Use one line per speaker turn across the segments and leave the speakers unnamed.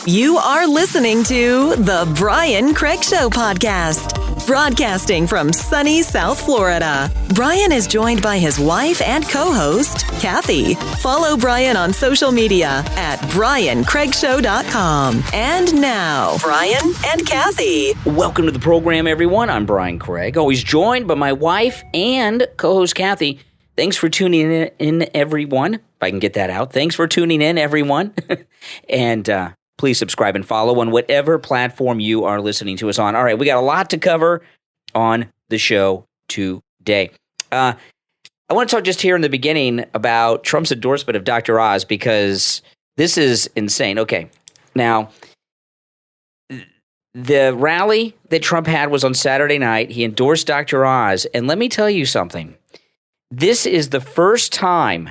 You are listening to The Brian Craig Show podcast, broadcasting from sunny South Florida. Brian is joined by his wife and co-host, Kathy. Follow Brian on social media at BrianCraigShow.com. And now, Brian and Kathy.
Welcome to the program, everyone. I'm Brian Craig, always joined by my wife and co-host, Kathy. Thanks for tuning in, everyone. If I can get that out. Thanks for tuning in, everyone. And please subscribe and follow on whatever platform you are listening to us on. All right, we got a lot to cover on the show today. I want to talk just here in the beginning about Trump's endorsement of Dr. Oz, because this is insane. Okay, now, the rally that Trump had was on Saturday night. He endorsed Dr. Oz, and let me tell you something. This is the first time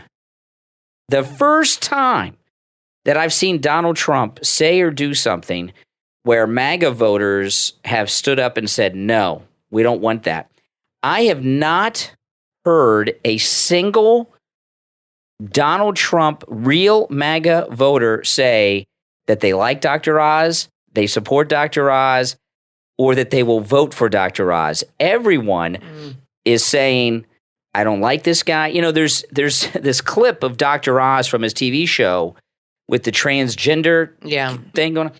that I've seen Donald Trump say or do something where MAGA voters have stood up and said, no, we don't want that. I have not heard a single Donald Trump real MAGA voter say that they like Dr. Oz, they support Dr. Oz, or that they will vote for Dr. Oz. Everyone is saying, I don't like this guy. You know, there's this clip of Dr. Oz from his TV show with the transgender thing going on.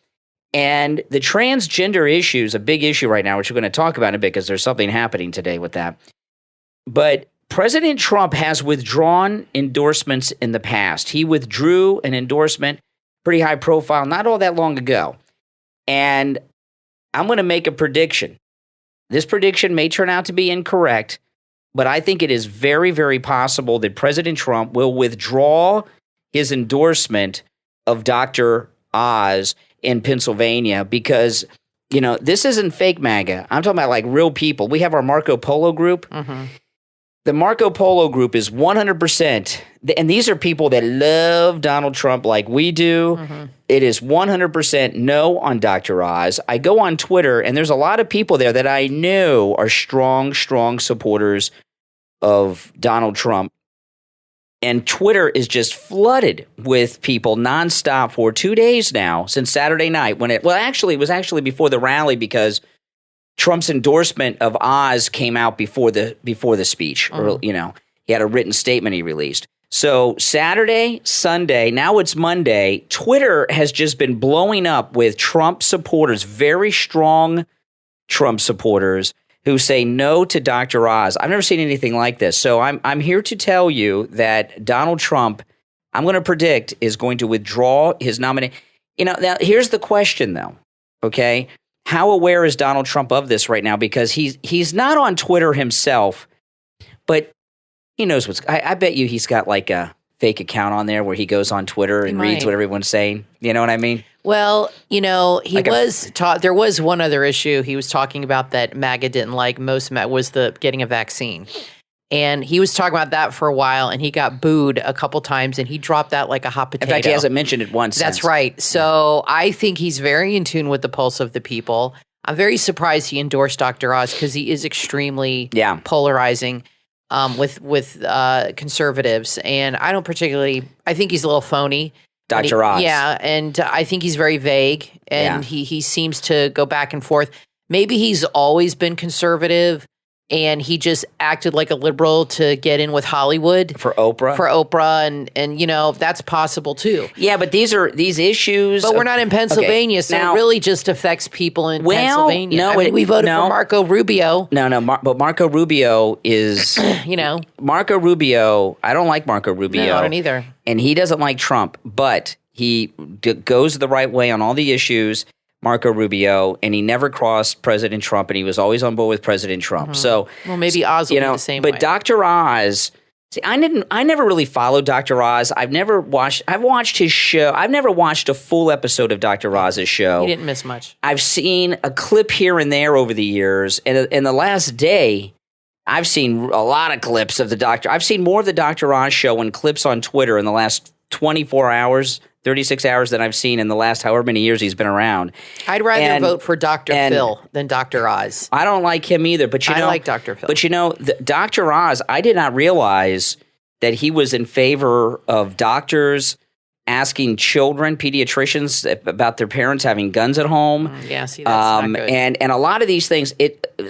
And the transgender issue is a big issue right now, which we're going to talk about in a bit because there's something happening today with that. But President Trump has withdrawn endorsements in the past. He withdrew an endorsement, pretty high profile, not all that long ago. And I'm going to make a prediction. This prediction may turn out to be incorrect, but I think it is very, very possible that President Trump will withdraw his endorsement of Dr. Oz in Pennsylvania because, you know, this isn't fake MAGA. I'm talking about like real people. We have our Marco Polo group. Mm-hmm. The Marco Polo group is 100%, and these are people that love Donald Trump like we do. Mm-hmm. It is 100% no on Dr. Oz. I go on Twitter, and there's a lot of people there that I know are strong, strong supporters of Donald Trump. And Twitter is just flooded with people nonstop for 2 days now, since Saturday night when it was actually before the rally because Trump's endorsement of Oz came out before the speech. Or, you know, he had a written statement he released. So Saturday, Sunday, now it's Monday. Twitter has just been blowing up with Trump supporters, very strong Trump supporters who say no to Dr. Oz. I've never seen anything like this. So I'm here to tell you that Donald Trump, I'm going to predict, is going to withdraw his nomination. You know, now here's the question, though. Okay. How aware is Donald Trump of this right now? Because he's not on Twitter himself, but he knows what's. I bet you he's got like a fake account on there where he goes on Twitter and reads what everyone's saying. You know what I mean?
Well, you know, there was one other issue he was talking about that MAGA didn't like most was the getting a vaccine. And he was talking about that for a while, and he got booed a couple times, and he dropped that like a hot potato.
In fact, he hasn't mentioned it once.
That's right. So I think he's very in tune with the pulse of the people. I'm very surprised he endorsed Dr. Oz because he is extremely polarizing with conservatives. And I don't particularly – I think he's a little phony.
Dr. Oz.
Yeah, and I think he's very vague, and he seems to go back and forth. Maybe he's always been conservative, and he just acted like a liberal to get in with Hollywood.
For Oprah,
and you know, that's possible too.
Yeah, but these issues.
But we're not in Pennsylvania, so it really just affects people in Pennsylvania. No, we voted for Marco Rubio.
But Marco Rubio is,
you know.
Marco Rubio, I don't like Marco Rubio.
No, I don't either.
And he doesn't like Trump, but he goes the right way on all the issues. Marco Rubio, and he never crossed President Trump, and he was always on board with President Trump. Mm-hmm. So,
well, maybe Oz will be the same way.
But Dr. Oz, see, I never really followed Dr. Oz. I've watched his show. I've never watched a full episode of Dr. Oz's show.
You didn't miss much.
I've seen a clip here and there over the years, and in the last day, I've seen a lot of clips of the Doctor. I've seen more of the Dr. Oz show and clips on Twitter in the last 24 hours. 36 hours than I've seen in the last however many years he's been around.
I'd rather vote for Dr. Phil than Dr. Oz.
I don't like him either, but I
like Dr. Phil.
But you know, Dr. Oz, I did not realize that he was in favor of doctors asking children, pediatricians, about their parents having guns at home.
Yeah, see, that's not good.
And a lot of these things,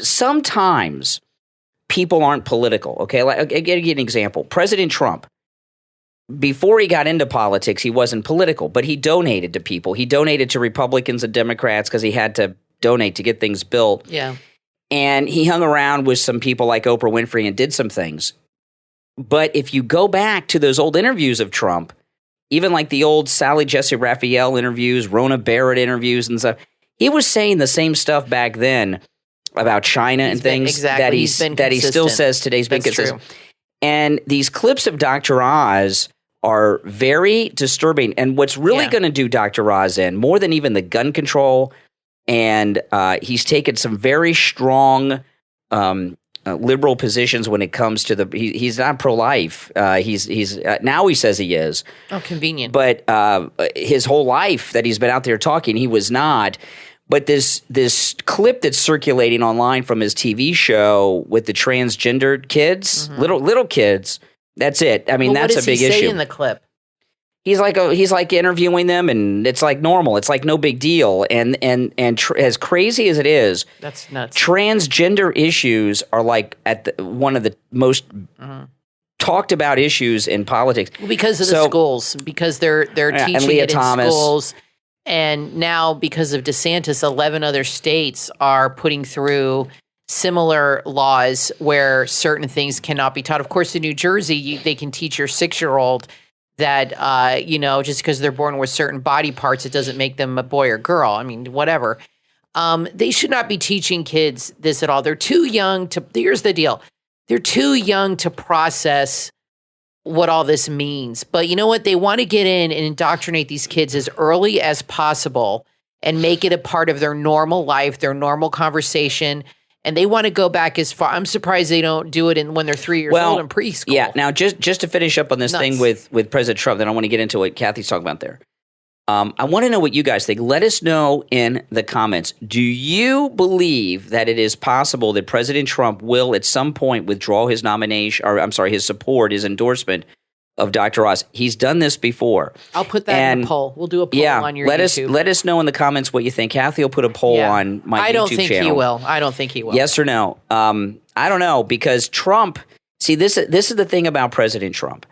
sometimes people aren't political, okay? Like, I'll give you an example. President Trump, before he got into politics, he wasn't political, but he donated to people. He donated to Republicans and Democrats because he had to donate to get things built.
Yeah.
And he hung around with some people like Oprah Winfrey and did some things. But if you go back to those old interviews of Trump, even like the old Sally Jesse Raphael interviews, Rona Barrett interviews and stuff, he was saying the same stuff back then about China and things that he still says today's been consistent. And these clips of Dr. Oz are very disturbing. And what's really going to do Dr. Oz in, more than even the gun control, and he's taken some very strong liberal positions when it comes to he's not pro-life. He's now he says he is.
Oh, convenient.
But his whole life that he's been out there talking, he was not. But this clip that's circulating online from his TV show with the transgendered kids, little kids, that's it. I mean, that's a big issue.
What does he say in the clip?
He's like interviewing them, and it's like normal. It's like no big deal. And as crazy as it is,
that's nuts.
Transgender issues are like one of the most talked about issues in politics.
Well, because of the schools, because they're teaching it in schools. And now, because of DeSantis, 11 other states are putting through similar laws where certain things cannot be taught. Of course, in New Jersey, they can teach your 6-year-old that, just because they're born with certain body parts, it doesn't make them a boy or girl. I mean, whatever. They should not be teaching kids this at all. They're too young here's the deal. They're too young to process what all this means. But you know what? They want to get in and indoctrinate these kids as early as possible and make it a part of their normal life, their normal conversation. And they want to go back as far. I'm surprised they don't do it when they're 3 years old in preschool.
Yeah. Now, just to finish up on this thing with President Trump, then I want to get into what Kathy's talking about there. I want to know what you guys think. Let us know in the comments. Do you believe that it is possible that President Trump will at some point withdraw his nomination, or I'm sorry, his support, his endorsement of Dr. Oz? He's done this before.
I'll put that in a poll. We'll do a poll on your YouTube.
Let us know in the comments what you think. Kathy will put a poll on my YouTube channel.
I don't think he will.
Yes or no? I don't know, because Trump, see, this is the thing about President Trump.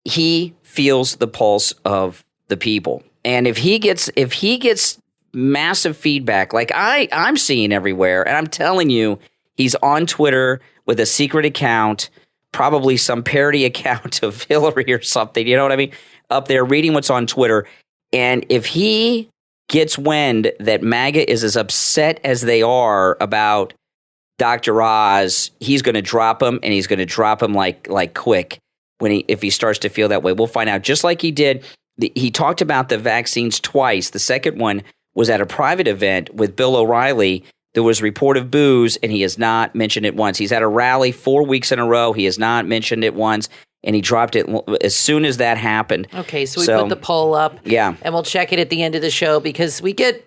He feels the pulse of the people. And if he gets massive feedback like I'm seeing everywhere, and I'm telling you, he's on Twitter with a secret account, probably some parody account of Hillary or something, you know what I mean, up there reading what's on Twitter. And if he gets wind that MAGA is as upset as they are about Dr. Oz, he's going to drop him, and he's going to drop him like quick if he starts to feel that way. We'll find out, just like he did. He talked about the vaccines twice. The second one was at a private event with Bill O'Reilly. There was a report of booze, and he has not mentioned it once. He's at a rally 4 weeks in a row. He has not mentioned it once, and he dropped it as soon as that happened.
Okay, so we put the poll up.
Yeah.
And we'll check it at the end of the show because we get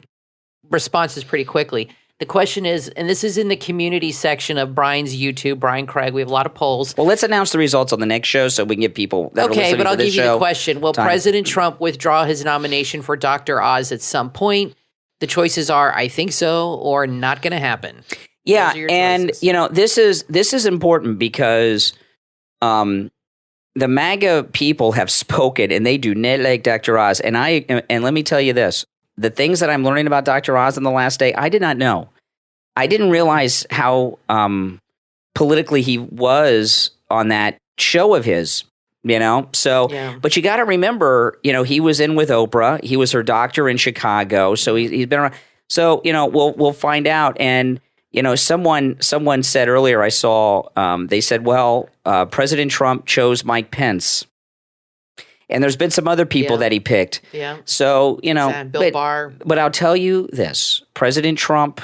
responses pretty quickly. The question is, and this is in the community section of Brian's YouTube, Brian Craig. We have a lot of polls.
Well, let's announce the results on the next show so we can get people that are listening to this show.
Okay, but I'll give you the question. Will President Trump withdraw his nomination for Dr. Oz at some point? The choices are, I think so, or not going to happen.
Yeah, and this is important because the MAGA people have spoken, and they do not like Dr. Oz. And let me tell you this. The things that I'm learning about Dr. Oz in the last day, I did not know. I didn't realize how politically he was on that show of his, So, but you got to remember, he was in with Oprah. He was her doctor in Chicago. So he's been around. So, we'll find out. And, someone said earlier, I saw, they said, well, President Trump chose Mike Pence. And there's been some other people that he picked.
Yeah.
So,
Bill Barr.
But I'll tell you this, President Trump,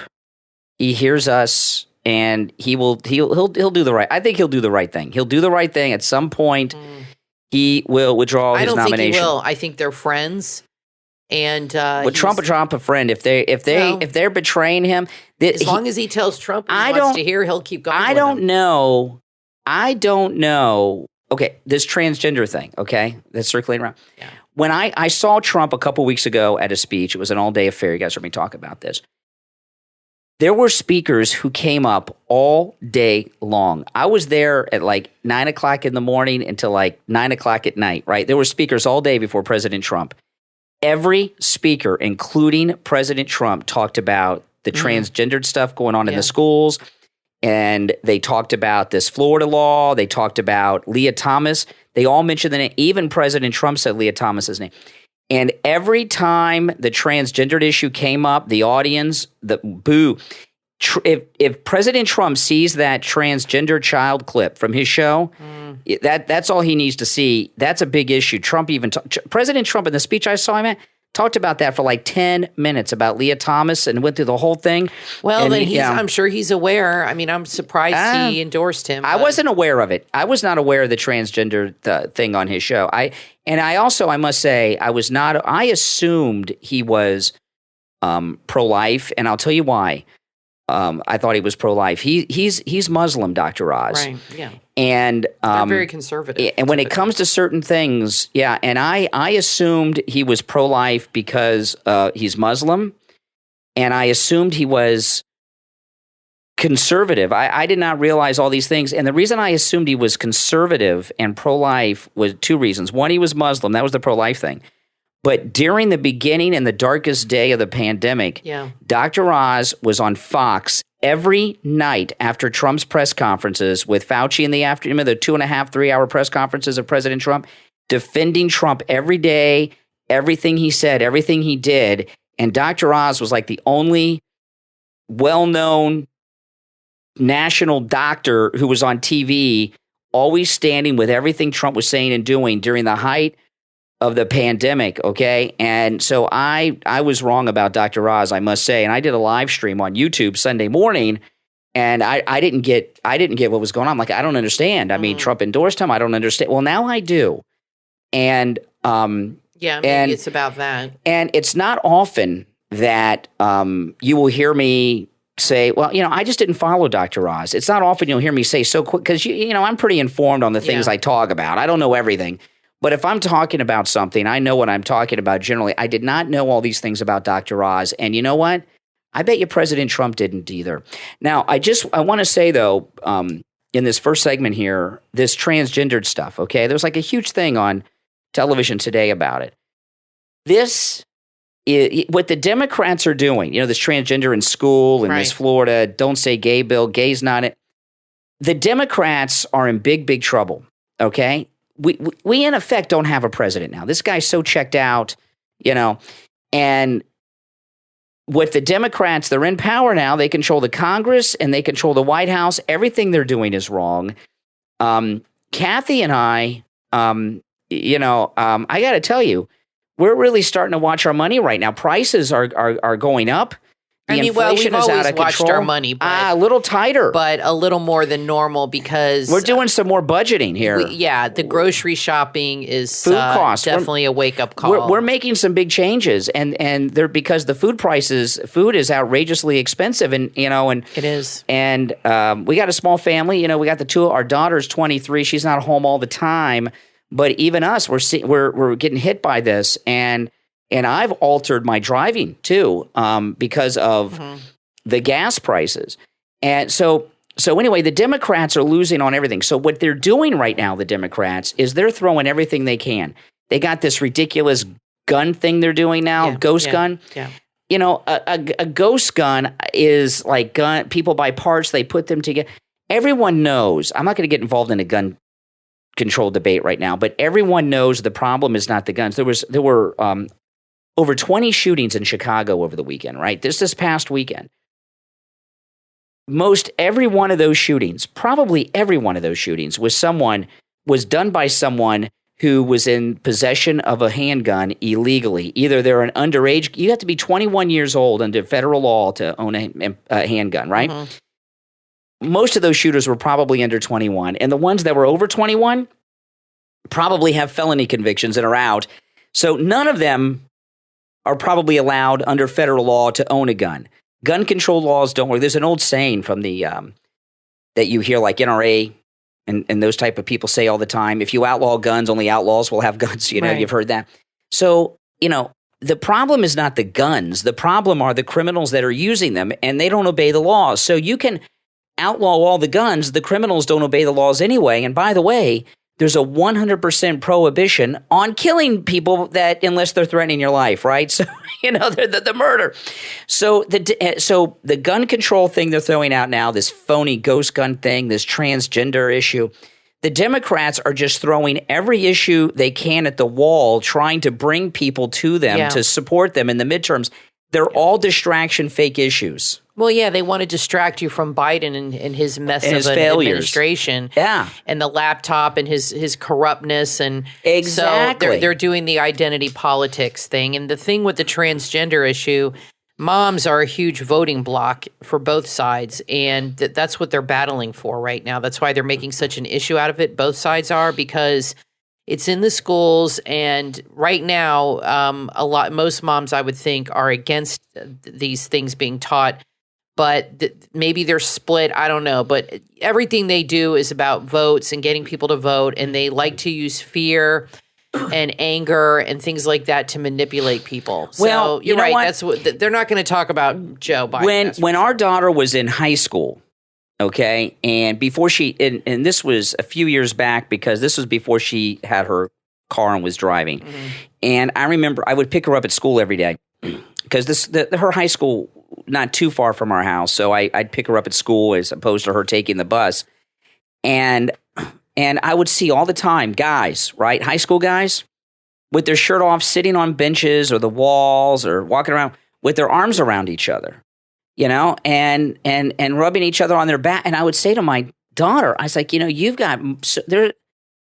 he hears us, and he'll do the right. I think he'll do the right thing. He'll do the right thing at some point. He will withdraw his nomination. I don't think he will.
I think they're friends. And
Trump a friend. If they're betraying him,
as long as he tells Trump what he wants to hear, he'll keep going.
I don't know. Okay, this transgender thing, okay, that's circulating around.
Yeah.
when I saw Trump a couple weeks ago at a speech, it was an all-day affair. You guys heard me talk about this. There were speakers who came up all day long. I was there at like 9 o'clock in the morning until like 9 o'clock at night, right? There were speakers all day before President Trump. Every speaker, including President Trump, talked about the transgendered stuff going on in the schools. And they talked about this Florida law. They talked about Leah Thomas. They all mentioned the name. Even President Trump said Leah Thomas's name. And every time the transgendered issue came up, the audience, the boo. If President Trump sees that transgender child clip from his show, that's all he needs to see. That's a big issue. President Trump in the speech I saw him at talked about that for like 10 minutes about Leah Thomas and went through the whole thing.
Well, then I'm sure he's aware. I mean, I'm surprised he endorsed him.
I wasn't aware of it. I was not aware of the transgender thing on his show. I must say, I assumed he was pro-life, and I'll tell you why. I thought he was pro-life. He's Muslim, Dr. Oz.
Right, yeah.
And
they're very conservative.
And when it comes to certain things, and I assumed he was pro-life because he's Muslim, and I assumed he was conservative. I did not realize all these things. And the reason I assumed he was conservative and pro-life was two reasons. One, he was Muslim. That was the pro-life thing. But during the beginning and the darkest day of the pandemic, Dr. Oz was on Fox every night after Trump's press conferences with Fauci in the afternoon, the 2.5, 3 hour press conferences of President Trump, defending Trump every day, everything he said, everything he did. And Dr. Oz was like the only well-known national doctor who was on TV, always standing with everything Trump was saying and doing during the height of the pandemic, okay? And so I was wrong about Dr. Oz, I must say. And I did a live stream on YouTube Sunday morning, and I didn't get what was going on. I'm like, I don't understand. I mean, Trump endorsed him. I don't understand. Well, now I do. And
maybe it's about that. And
it's not often that you will hear me say, well, I just didn't follow Dr. Oz. It's not often you'll hear me say so quick, because I'm pretty informed on the things I talk about. I don't know everything. But if I'm talking about something, I know what I'm talking about generally. I did not know all these things about Dr. Oz. And you know what? I bet you President Trump didn't either. Now, I want to say, though, in this first segment here, this transgendered stuff, okay? There's like a huge thing on television today about it. This is what the Democrats are doing, this transgender in school and this Florida don't say gay bill, gay's not it. The Democrats are in big, big trouble, okay? We in effect don't have a president now. This guy's so checked out, and with the Democrats, they're in power now. They control the Congress and they control the White House. Everything they're doing is wrong. Kathy and I, I got to tell you, we're really starting to watch our money right now. Prices are going up.
We've always watched our money, but
a little tighter,
but a little more than normal because
we're doing some more budgeting here.
The grocery shopping is
food costs.
Definitely a wake up call.
We're making some big changes, and they're because the food is outrageously expensive, and
it is.
And we got a small family. We got the two. Our daughter's 23. She's not home all the time, but even us, we're getting hit by this, and I've altered my driving too because of the gas prices. And so anyway, the Democrats are losing on everything. So what they're doing right now, the Democrats, is they're throwing everything they can. They got this ridiculous gun thing they're doing now, ghost gun.
Yeah.
A ghost gun is like gun. People buy parts, they put them together. Everyone knows. I'm not going to get involved in a gun control debate right now, but everyone knows the problem is not the guns. There were over 20 shootings in Chicago over the weekend, right? This past weekend. Probably every one of those shootings was done by someone who was in possession of a handgun illegally. Either they're an underage, you have to be 21 years old under federal law to own a handgun, right? Most of those shooters were probably under 21. And the ones that were over 21 probably have felony convictions and are out. So none of them are probably allowed under federal law to own a gun. Gun control laws don't work. There's an old saying from the that you hear like NRA and those type of people say all the time, if you outlaw guns, only outlaws will have guns. You've heard that. So, the problem is not the guns. The problem are the criminals that are using them, and they don't obey the laws. So you can outlaw all the guns. The criminals don't obey the laws anyway. And by the way, there's a 100% prohibition on killing people that unless they're threatening your life, right? So, the murder. So the gun control thing they're throwing out now, this phony ghost gun thing, this transgender issue, the Democrats are just throwing every issue they can at the wall, trying to bring people to them to support them in the midterms. They're all distraction fake issues. Well,
yeah, they want to distract you from Biden and his mess and of his failures. Administration.
Yeah.
And the laptop and his corruptness. And
exactly.
So they're doing the identity politics thing. And the thing with the transgender issue, moms are a huge voting block for both sides. And that's what they're battling for right now. That's why they're making such an issue out of it. Both sides are, because it's in the schools, and right now, most moms, I would think, are against these things being taught. But maybe they're split. I don't know. But everything they do is about votes and getting people to vote, and they like to use fear and anger and things like that to manipulate people.
Well,
so you're right. That's what they're not going to talk about. Joe Biden.
When our daughter was in high school. Okay, and before and this was a few years back, because this was before she had her car and was driving. Mm-hmm. And I remember I would pick her up at school every day because her high school not too far from our house, so I'd pick her up at school as opposed to her taking the bus. And I would see all the time guys, right, high school guys, with their shirt off, sitting on benches or the walls or walking around with their arms around each other. And rubbing each other on their back. And I would say to my daughter, I was like, you've got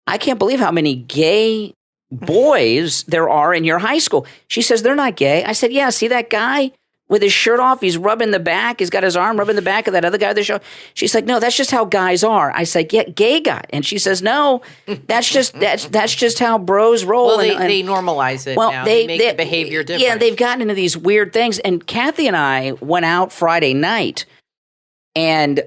I can't believe how many gay boys there are in your high school. She says, they're not gay. I said, yeah, see that guy with his shirt off? He's rubbing the back. He's got his arm rubbing the back of that other guy at the show. She's like, no, that's just how guys are. I said, yeah, gay guy. And she says, no, that's just how bros roll.
Well, they normalize it now. They make the behavior different.
Yeah, they've gotten into these weird things. And Kathy and I went out Friday night, and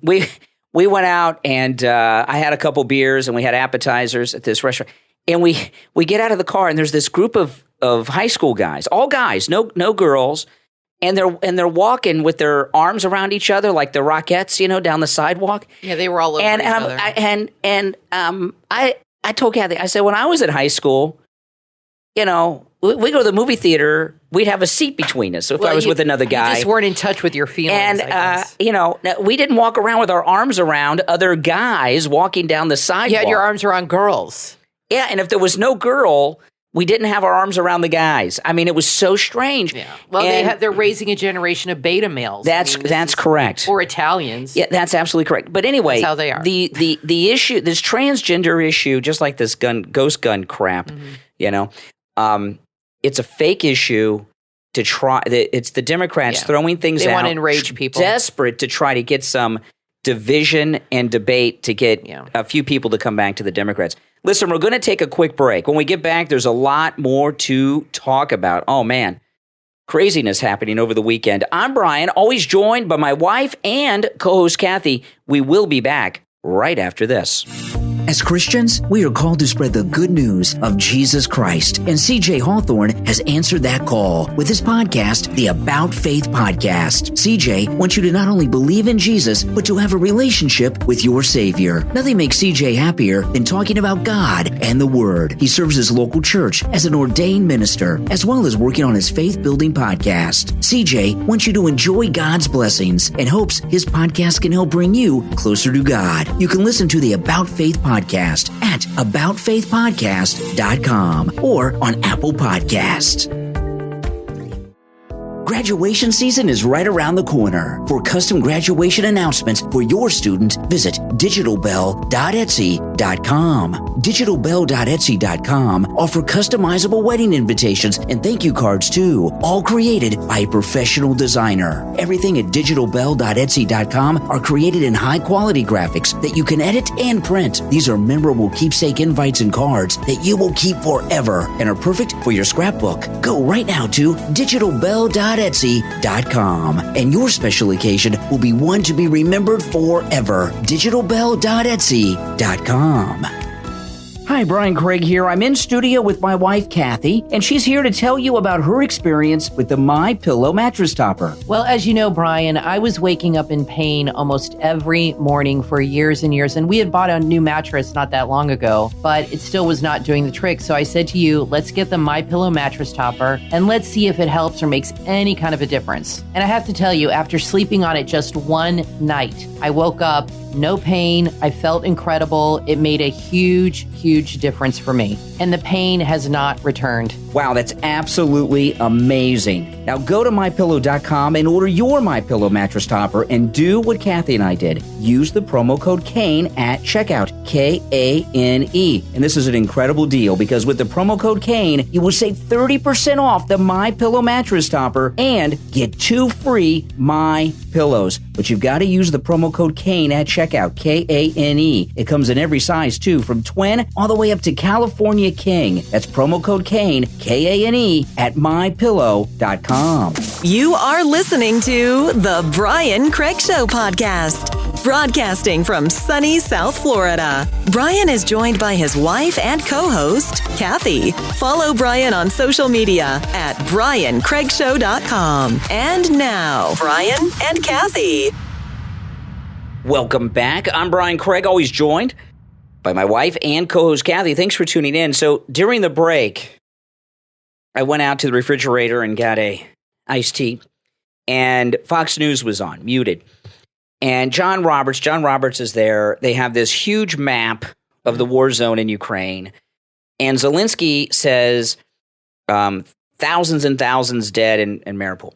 we went out, and I had a couple beers, and we had appetizers at this restaurant. And we get out of the car, and there's this group of high school guys, all guys, no girls, and they're walking with their arms around each other like the Rockettes, down the sidewalk.
Yeah, they were all over each other.
I told Kathy, I said, when I was in high school, we go to the movie theater, we'd have a seat between us. So if I was with another guy,
you just weren't in touch with your feelings.
And we didn't walk around with our arms around other guys walking down the sidewalk.
You had your arms around girls.
Yeah, and if there was no girl, we didn't have our arms around the guys. I mean, it was so strange.
Yeah. Well, they're raising a generation of beta males.
That's correct.
Or Italians.
Yeah, that's absolutely correct. But anyway,
that's how they are.
The issue, this transgender issue, just like this ghost gun crap, it's a fake issue to try. It's the Democrats throwing things out.
They want to enrage people.
Desperate to try to get some division and debate to get a few people to come back to the Democrats. Listen, we're going to take a quick break. When we get back, there's a lot more to talk about. Oh, man. Craziness happening over the weekend. I'm Brian, always joined by my wife and co-host Kathy. We will be back right after this.
As Christians, we are called to spread the good news of Jesus Christ, and CJ Hawthorne has answered that call with his podcast, the About Faith Podcast. CJ wants you to not only believe in Jesus, but to have a relationship with your Savior. Nothing makes CJ happier than talking about God and the Word. He serves his local church as an ordained minister, as well as working on his faith-building podcast. CJ wants you to enjoy God's blessings and hopes his podcast can help bring you closer to God. You can listen to the About Faith Podcast at aboutfaithpodcast.com or on Apple Podcasts. Graduation season is right around the corner. For custom graduation announcements for your student, visit digitalbell.etsy.com. Digitalbell.etsy.com offer customizable wedding invitations and thank you cards too, all created by a professional designer. Everything at digitalbell.etsy.com are created in high-quality graphics that you can edit and print. These are memorable keepsake invites and cards that you will keep forever and are perfect for your scrapbook. Go right now to digitalbell.etsy.com and your special occasion will be one to be remembered forever. digitalbell.etsy.com. Hi, Brian Craig here. I'm in studio with my wife, Kathy, and she's here to tell you about her experience with the MyPillow mattress topper.
Well, as you know, Brian, I was waking up in pain almost every morning for years and years, and we had bought a new mattress not that long ago, but it still was not doing the trick. So I said to you, let's get the MyPillow mattress topper, and let's see if it helps or makes any kind of a difference. And I have to tell you, after sleeping on it just one night, I woke up, no pain. I felt incredible. It made a huge difference for me. And the pain has not returned.
Wow, that's absolutely amazing. Now go to MyPillow.com and order your MyPillow mattress topper and do what Kathy and I did. Use the promo code KANE at checkout, K-A-N-E. And this is an incredible deal because with the promo code KANE, you will save 30% off the MyPillow mattress topper and get 2 free MyPillows. But you've got to use the promo code KANE at checkout, K-A-N-E. It comes in every size too, from twin all the way up to California King. That's promo code KANE, K-A-N-E, at MyPillow.com.
You are listening to the Brian Craig Show podcast, broadcasting from sunny South Florida. Brian is joined by his wife and co-host, Kathy. Follow Brian on social media at BrianCraigShow.com. And now, Brian and Kathy.
Welcome back. I'm Brian Craig, always joined by my wife and co-host Kathy. Thanks for tuning in. So during the break, I went out to the refrigerator and got a iced tea, and Fox News was on, muted. And John Roberts is there. They have this huge map of the war zone in Ukraine. And Zelensky says thousands and thousands dead in Mariupol.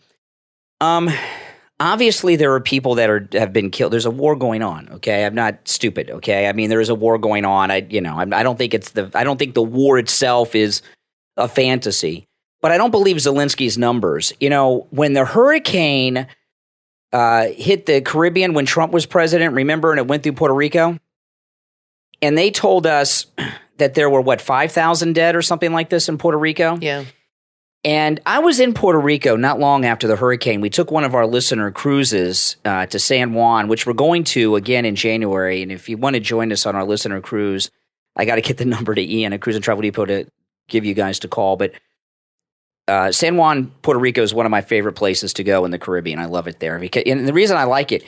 Obviously, there are people that have been killed. There's a war going on. Okay, I'm not stupid. Okay, I mean there is a war going on. I don't think the war itself is a fantasy, but I don't believe Zelensky's numbers. You know, when the hurricane hit the Caribbean when Trump was president, remember, and it went through Puerto Rico, and they told us that there were 5,000 dead or something like this in Puerto Rico.
Yeah.
And I was in Puerto Rico not long after the hurricane. We took one of our listener cruises to San Juan, which we're going to again in January. And if you want to join us on our listener cruise, I got to get the number to Ian at Cruise and Travel Depot to give you guys to call. But San Juan, Puerto Rico is one of my favorite places to go in the Caribbean. I love it there. And the reason I like it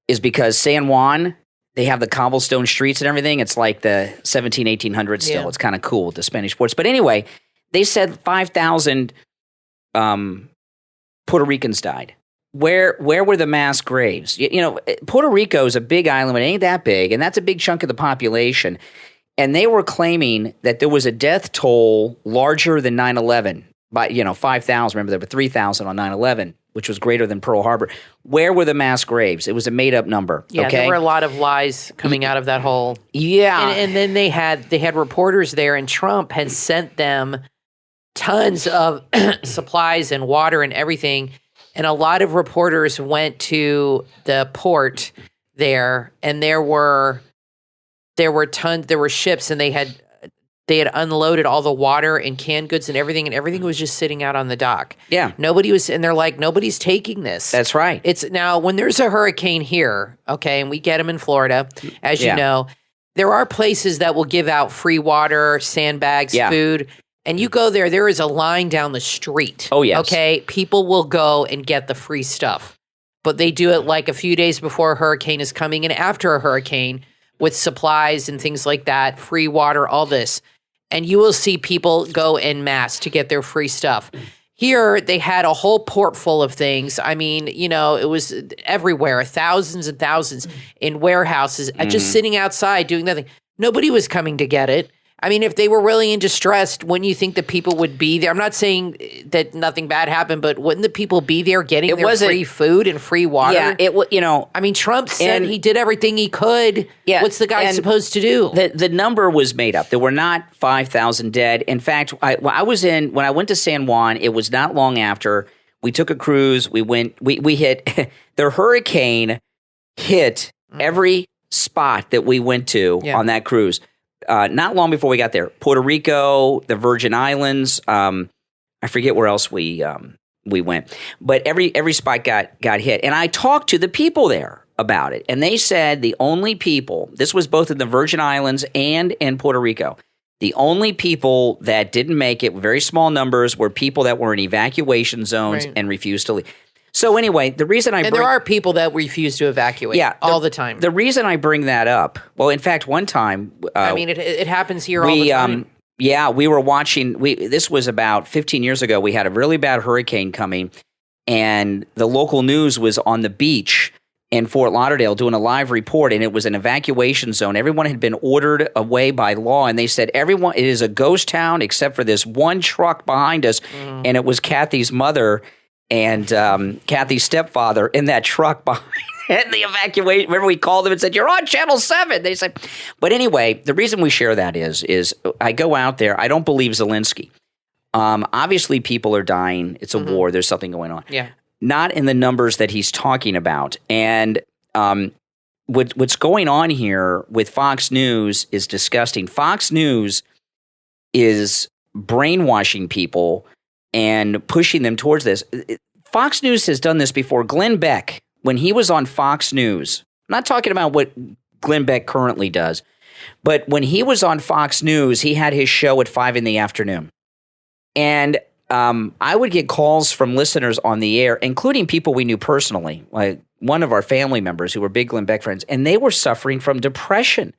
is because San Juan, they have the cobblestone streets and everything. It's like the 1800s still. Yeah. It's kind of cool with the Spanish ports. But anyway, they said 5,000 Puerto Ricans died. Where were the mass graves? You know, Puerto Rico is a big island, but it ain't that big, and that's a big chunk of the population. And they were claiming that there was a death toll larger than 9/11 by 5,000. Remember, there were 3,000 on 9/11, which was greater than Pearl Harbor. Where were the mass graves? It was a made-up number.
Yeah,
okay?
There were a lot of lies coming out of that whole.
Yeah,
and then they had reporters there, and Trump had sent them tons of supplies and water and everything. And a lot of reporters went to the port there, and there were ships, and they had unloaded all the water and canned goods and everything was just sitting out on the dock.
Yeah.
Nobody was, and they're like, nobody's taking this.
That's right.
It's now when there's a hurricane here, okay, and we get them in Florida, as you know, there are places that will give out free water, sandbags, food. And you go there is a line down the street.
Oh, yes.
Okay? People will go and get the free stuff. But they do it like a few days before a hurricane is coming and after a hurricane with supplies and things like that, free water, all this. And you will see people go en masse to get their free stuff. Here, they had a whole port full of things. I mean, it was everywhere, thousands and thousands in warehouses, just sitting outside doing nothing. Nobody was coming to get it. I mean, if they were really in distress, wouldn't you think that people would be there? I'm not saying that nothing bad happened, but wouldn't the people be there getting their free food and free water?
Yeah,
I mean, Trump said he did everything he could.
Yeah,
what's the guy supposed to do?
The number was made up. There were not 5,000 dead. In fact, when I went to San Juan, it was not long after we took a cruise. We hit the hurricane hit every spot that we went to on that cruise. Not long before we got there, Puerto Rico, the Virgin Islands. I forget where else we went, but every spot got hit. And I talked to the people there about it, and they said the only people. This was both in the Virgin Islands and in Puerto Rico. The only people that didn't make it, very small numbers, were people that were in evacuation zones and refused to leave. So anyway, the reason
there are people that refuse to evacuate all the time.
The reason I bring that up, well, in fact, one time...
it happens here all the time.
We were watching... This was about 15 years ago. We had a really bad hurricane coming, and the local news was on the beach in Fort Lauderdale doing a live report, and it was an evacuation zone. Everyone had been ordered away by law, and they said, it is a ghost town except for this one truck behind us, and it was Kathy's mother and Kathy's stepfather in that truck behind the evacuation. Remember, we called them and said, "You're on Channel 7." They said, but anyway, the reason we share that is I go out there. I don't believe Zelensky. Obviously, people are dying. It's a war. There's something going on.
Yeah.
Not in the numbers that he's talking about. And what's going on here with Fox News is disgusting. Fox News is brainwashing people and pushing them towards this. Fox News has done this before. Glenn Beck, when he was on Fox News, I'm not talking about what Glenn Beck currently does, but when he was on Fox News, he had his show at 5 p.m. And I would get calls from listeners on the air, including people we knew personally, like one of our family members who were big Glenn Beck friends, and they were suffering from depression.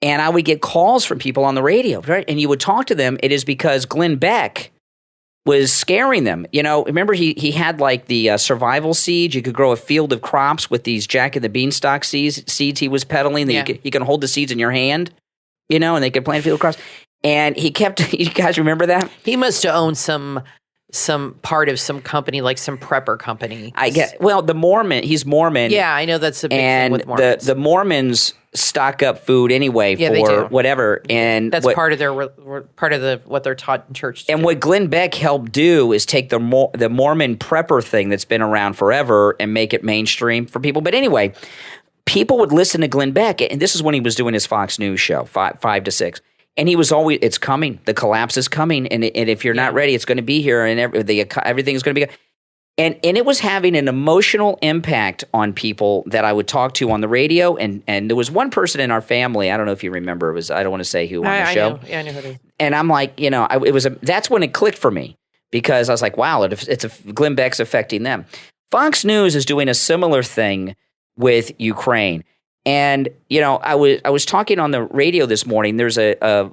And I would get calls from people on the radio, right? And you would talk to them. It is because Glenn Beck was scaring them. You know, remember he had like the survival seeds. You could grow a field of crops with these Jack and the Beanstalk seeds he was peddling. That you can hold the seeds in your hand, you know, and they could plant a field of crops. And he kept, you guys remember that?
He must have owned some part of some company, like some prepper company.
I get, well, he's Mormon.
Yeah, I know that's a big thing with Mormons.
And the Mormons stock up food anyway for whatever. And
that's part of what they're taught in church.
And what Glenn Beck helped do is take the Mormon prepper thing that's been around forever and make it mainstream for people. But anyway, people would listen to Glenn Beck, and this is when he was doing his Fox News show, 5 to 6. And he was always, it's coming. The collapse is coming. And if you're not ready, it's going to be here. And everything is going to be. And it was having an emotional impact on people that I would talk to on the radio. And there was one person in our family, I don't know if you remember, I don't want to say who on the show.
I know who it is.
And I'm like, you know, that's when it clicked for me, because I was like, wow, Glenn Beck's affecting them. Fox News is doing a similar thing with Ukraine. And, you know, I was talking on the radio this morning. There's a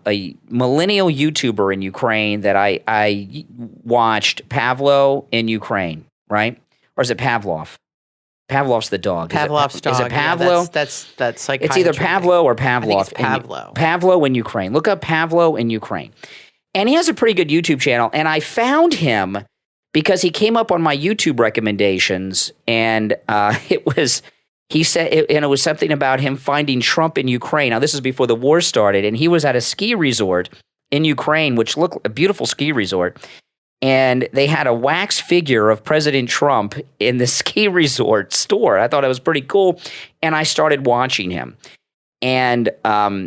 millennial YouTuber in Ukraine that I watched, Pavlo in Ukraine, right? Or is it Pavlov? Pavlov's the dog.
Pavlov's dog.
Is it Pavlo?
Yeah, that's psychiatry.
It's either Pavlo or Pavlov.
I think it's Pavlo.
Pavlo in Ukraine. Look up Pavlo in Ukraine. And he has a pretty good YouTube channel. And I found him because he came up on my YouTube recommendations, and he said, and it was something about him finding Trump in Ukraine. Now, this is before the war started, and he was at a ski resort in Ukraine, which looked a beautiful ski resort. And they had a wax figure of President Trump in the ski resort store. I thought it was pretty cool, and I started watching him. And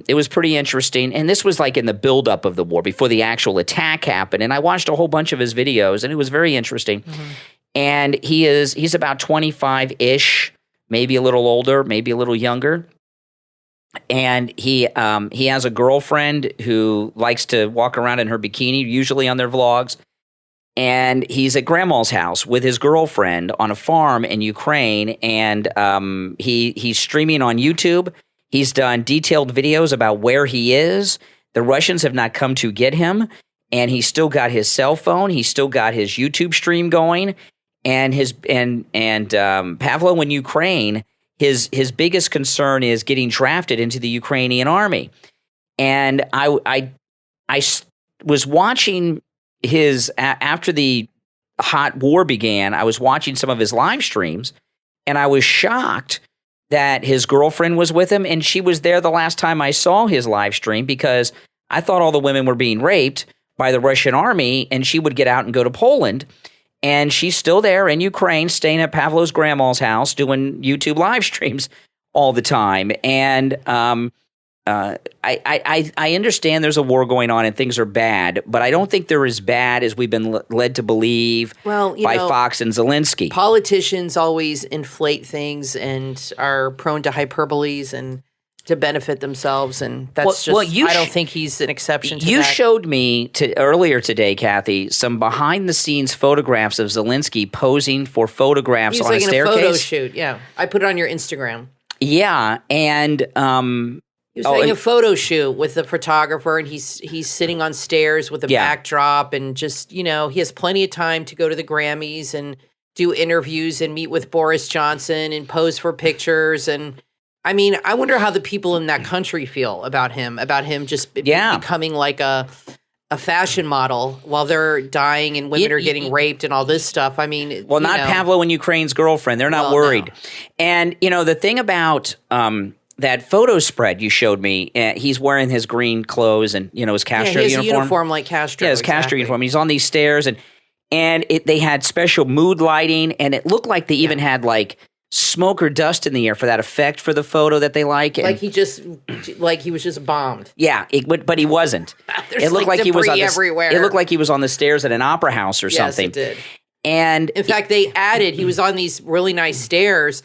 it was pretty interesting. And this was like in the buildup of the war, before the actual attack happened. And I watched a whole bunch of his videos, and it was very interesting. Mm-hmm. And he's about 25-ish. Maybe a little older, maybe a little younger. And he has a girlfriend who likes to walk around in her bikini, usually on their vlogs. And he's at grandma's house with his girlfriend on a farm in Ukraine. And he's streaming on YouTube. He's done detailed videos about where he is. The Russians have not come to get him. And he's still got his cell phone. He's still got his YouTube stream going. And Pavlo in Ukraine, his biggest concern is getting drafted into the Ukrainian army. And I was watching after the hot war began, I was watching some of his live streams, and I was shocked that his girlfriend was with him, and she was there the last time I saw his live stream, because I thought all the women were being raped by the Russian army, and she would get out and go to Poland. And she's still there in Ukraine, staying at Pavlo's grandma's house, doing YouTube live streams all the time. And I understand there's a war going on and things are bad, but I don't think they're as bad as we've been led to believe by Fox and Zelensky.
Politicians always inflate things and are prone to hyperboles, and to benefit themselves, and that's I don't think he's an exception to that.
You showed me earlier today, Kathy, some behind-the-scenes photographs of Zelensky posing for photographs on a staircase.
He was like in a photo shoot, yeah. I put it on your Instagram.
Yeah, and
he was doing a photo shoot with the photographer, and he's sitting on stairs with a backdrop, and just, he has plenty of time to go to the Grammys and do interviews and meet with Boris Johnson and pose for pictures. And I mean, I wonder how the people in that country feel about him just becoming like a fashion model while they're dying and women are getting raped and all this stuff. I mean,
not Pavlo and Ukraine's girlfriend. They're not worried. No. And, the thing about that photo spread you showed me, he's wearing his green clothes and, his Castro uniform.
His uniform like Castro.
Yeah, his Castro uniform. He's on these stairs and they had special mood lighting, and it looked like they even had like smoke or dust in the air for that effect for the photo that they like.
Like he was just bombed.
Yeah, but he wasn't.
It looked like he was everywhere.
It looked like he was on the stairs at an opera house or something.
Yes, it did.
And
in fact, he was on these really nice stairs,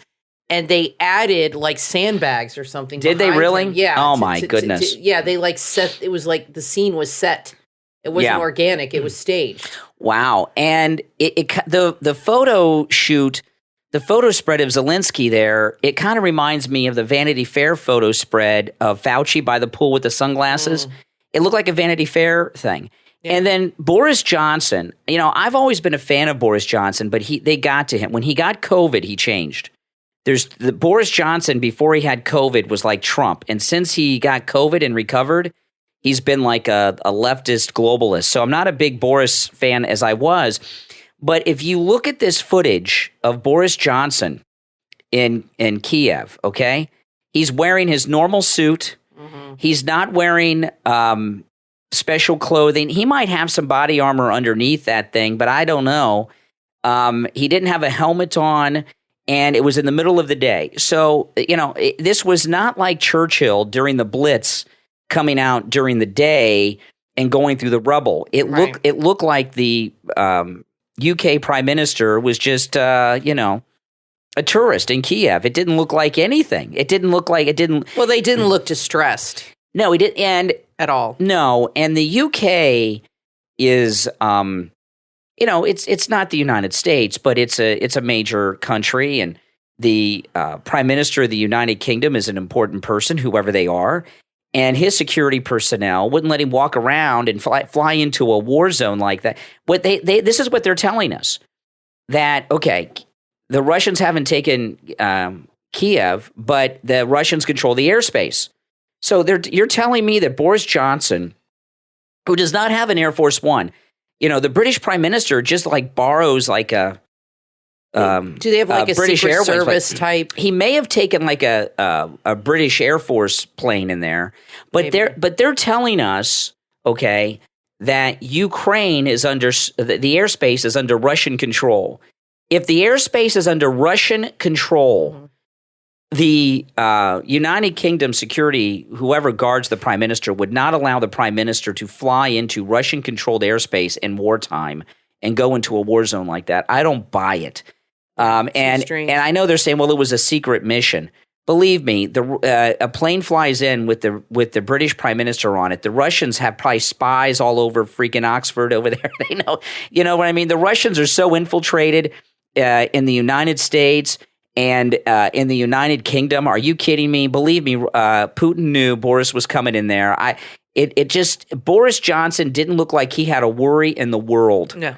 and they added like sandbags or something.
Did they really?
Him. Yeah.
Oh my goodness.
They like set. It was like the scene was set. It wasn't organic. It was staged.
Wow. And the photo shoot. The photo spread of Zelensky there, it kind of reminds me of the Vanity Fair photo spread of Fauci by the pool with the sunglasses. It looked like a Vanity Fair thing. Yeah. And then Boris Johnson, I've always been a fan of Boris Johnson, but they got to him. When he got COVID, he changed. There's the Boris Johnson before he had COVID was like Trump. And since he got COVID and recovered, he's been like a leftist globalist. So I'm not a big Boris fan as I was. But if you look at this footage of Boris Johnson in Kiev, okay, he's wearing his normal suit. Mm-hmm. He's not wearing special clothing. He might have some body armor underneath that thing, but I don't know. He didn't have a helmet on, and it was in the middle of the day. So, this was not like Churchill during the Blitz coming out during the day and going through the rubble. It looked like the UK Prime Minister was just, a tourist in Kiev. It didn't look like anything.
Well, they didn't look distressed.
No, he didn't. And
at all.
No. And the UK is, it's not the United States, but it's a major country. And the Prime Minister of the United Kingdom is an important person, whoever they are. And his security personnel wouldn't let him walk around and fly into a war zone like that. This is what they're telling us, that, okay, the Russians haven't taken Kiev, but the Russians control the airspace. So you're telling me that Boris Johnson, who does not have an Air Force One, the British Prime Minister just like borrows like a
do they have like a British Secret Service type?
He may have taken like a British Air Force plane in there, but they're telling us, okay, that Ukraine is under the airspace is under Russian control. If the airspace is under Russian control, the United Kingdom security, whoever guards the Prime Minister, would not allow the Prime Minister to fly into Russian-controlled airspace in wartime and go into a war zone like that. I don't buy it. And I know they're saying, well, it was a secret mission. Believe me, a plane flies in with the British Prime Minister on it. The Russians have probably spies all over freaking Oxford over there. They know, you know what I mean? The Russians are so infiltrated in the United States and in the United Kingdom. Are you kidding me? Believe me, Putin knew Boris was coming in there. Boris Johnson didn't look like he had a worry in the world.
No.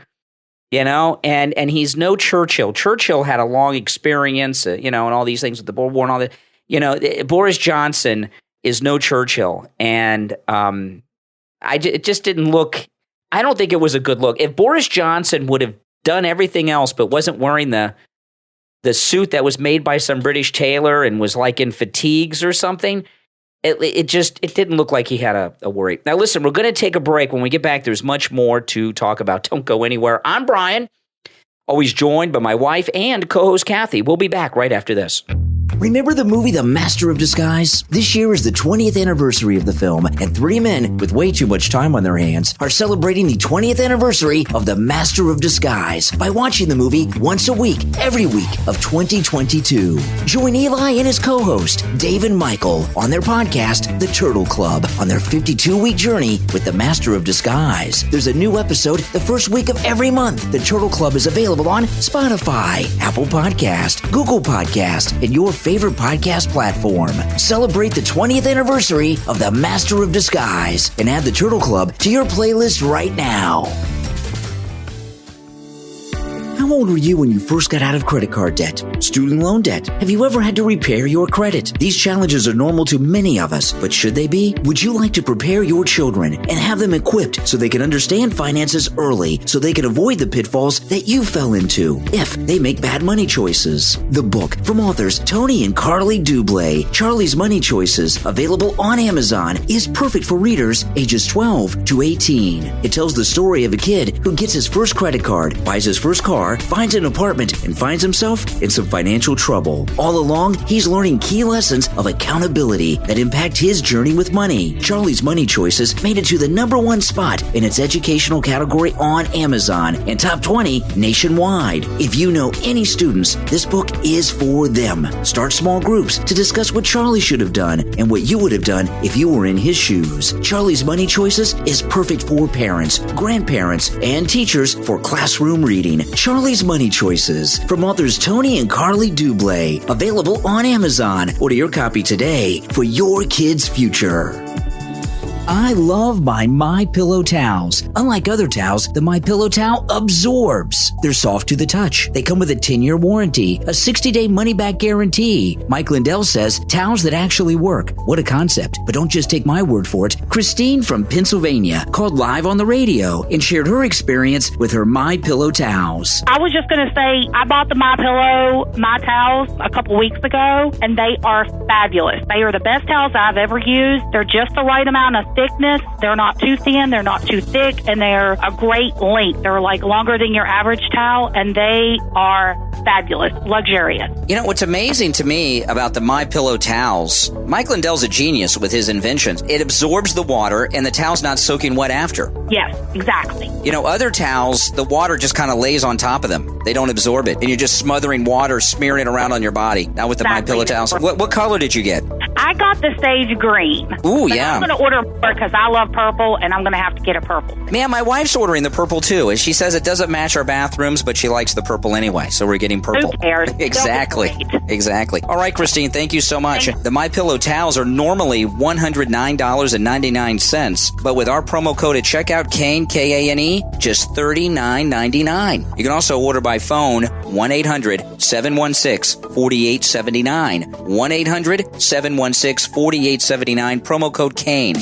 And he's no Churchill. Churchill had a long experience, and all these things with the World War and all that. Boris Johnson is no Churchill. And it just didn't look – I don't think it was a good look. If Boris Johnson would have done everything else but wasn't wearing the suit that was made by some British tailor and was like in fatigues or something – It didn't look like he had a worry. Now, listen, we're going to take a break. When we get back, there's much more to talk about. Don't go anywhere. I'm Brian, always joined by my wife and co-host Kathy. We'll be back right after this.
Remember the movie The Master of Disguise? This year is the 20th anniversary of the film, and three men with way too much time on their hands are celebrating the 20th anniversary of The Master of Disguise by watching the movie once a week, every week of 2022. Join Eli and his co-host, Dave and Michael, on their podcast, The Turtle Club, on their 52-week journey with The Master of Disguise. There's a new episode the first week of every month. The Turtle Club is available on Spotify, Apple Podcast, Google Podcast, and your favorite podcast platform. Celebrate the 20th anniversary of The Master of Disguise and add the Turtle Club to your playlist right now. How old were you when you first got out of credit card debt? Student loan debt? Have you ever had to repair your credit? These challenges are normal to many of us, but should they be? Would you like to prepare your children and have them equipped so they can understand finances early so they can avoid the pitfalls that you fell into if they make bad money choices? The book from authors Tony and Carly Dublé, Charlie's Money Choices, available on Amazon, is perfect for readers ages 12 to 18. It tells the story of a kid who gets his first credit card, buys his first car, finds an apartment, and finds himself in some financial trouble. All along, he's learning key lessons of accountability that impact his journey with money. Charlie's Money Choices made it to the #1 spot in its educational category on Amazon and top 20 nationwide. If you know any students, this book is for them. Start small groups to discuss what Charlie should have done and what you would have done if you were in his shoes. Charlie's Money Choices is perfect for parents, grandparents, and teachers for classroom reading. Charlie's Money Choices from authors Tony and Carly Dublé, available on Amazon. Order your copy today for your kid's future. I love my MyPillow towels. Unlike other towels, the MyPillow towel absorbs. They're soft to the touch. They come with a 10-year warranty, a 60-day money-back guarantee. Mike Lindell says towels that actually work. What a concept. But don't just take my word for it. Christine from Pennsylvania called live on the radio and shared her experience with her MyPillow towels.
I was just going to say, I bought the MyPillow, my towels, a couple weeks ago, and they are fabulous. They are the best towels I've ever used. They're just the right amount of thickness. They're not too thin, they're not too thick, and they're a great length. They're like longer than your average towel, and they are fabulous, luxurious.
You know, what's amazing to me about the MyPillow towels, Mike Lindell's a genius with his inventions. It absorbs the water, and the towel's not soaking wet after.
Yes, exactly.
You know, other towels, the water just kind of lays on top of them. They don't absorb it, and you're just smothering water, smearing it around on your body. Now with the MyPillow towels. What color did you get?
I got the sage green.
Ooh,
but
yeah.
I'm going to order more because I love purple, and I'm going to have to get a purple.
Man, my wife's ordering the purple, too, and she says it doesn't match our bathrooms, but she likes the purple anyway, so we're getting purple.
Who cares?
Exactly. Exactly. All right, Christine, thank you so much. The MyPillow towels are normally $109.99, but with our promo code at checkout, Kane, K-A-N-E, just $39.99. You can also order by phone, 1-800-716-4879. 1-800-716-4879, promo code Kane.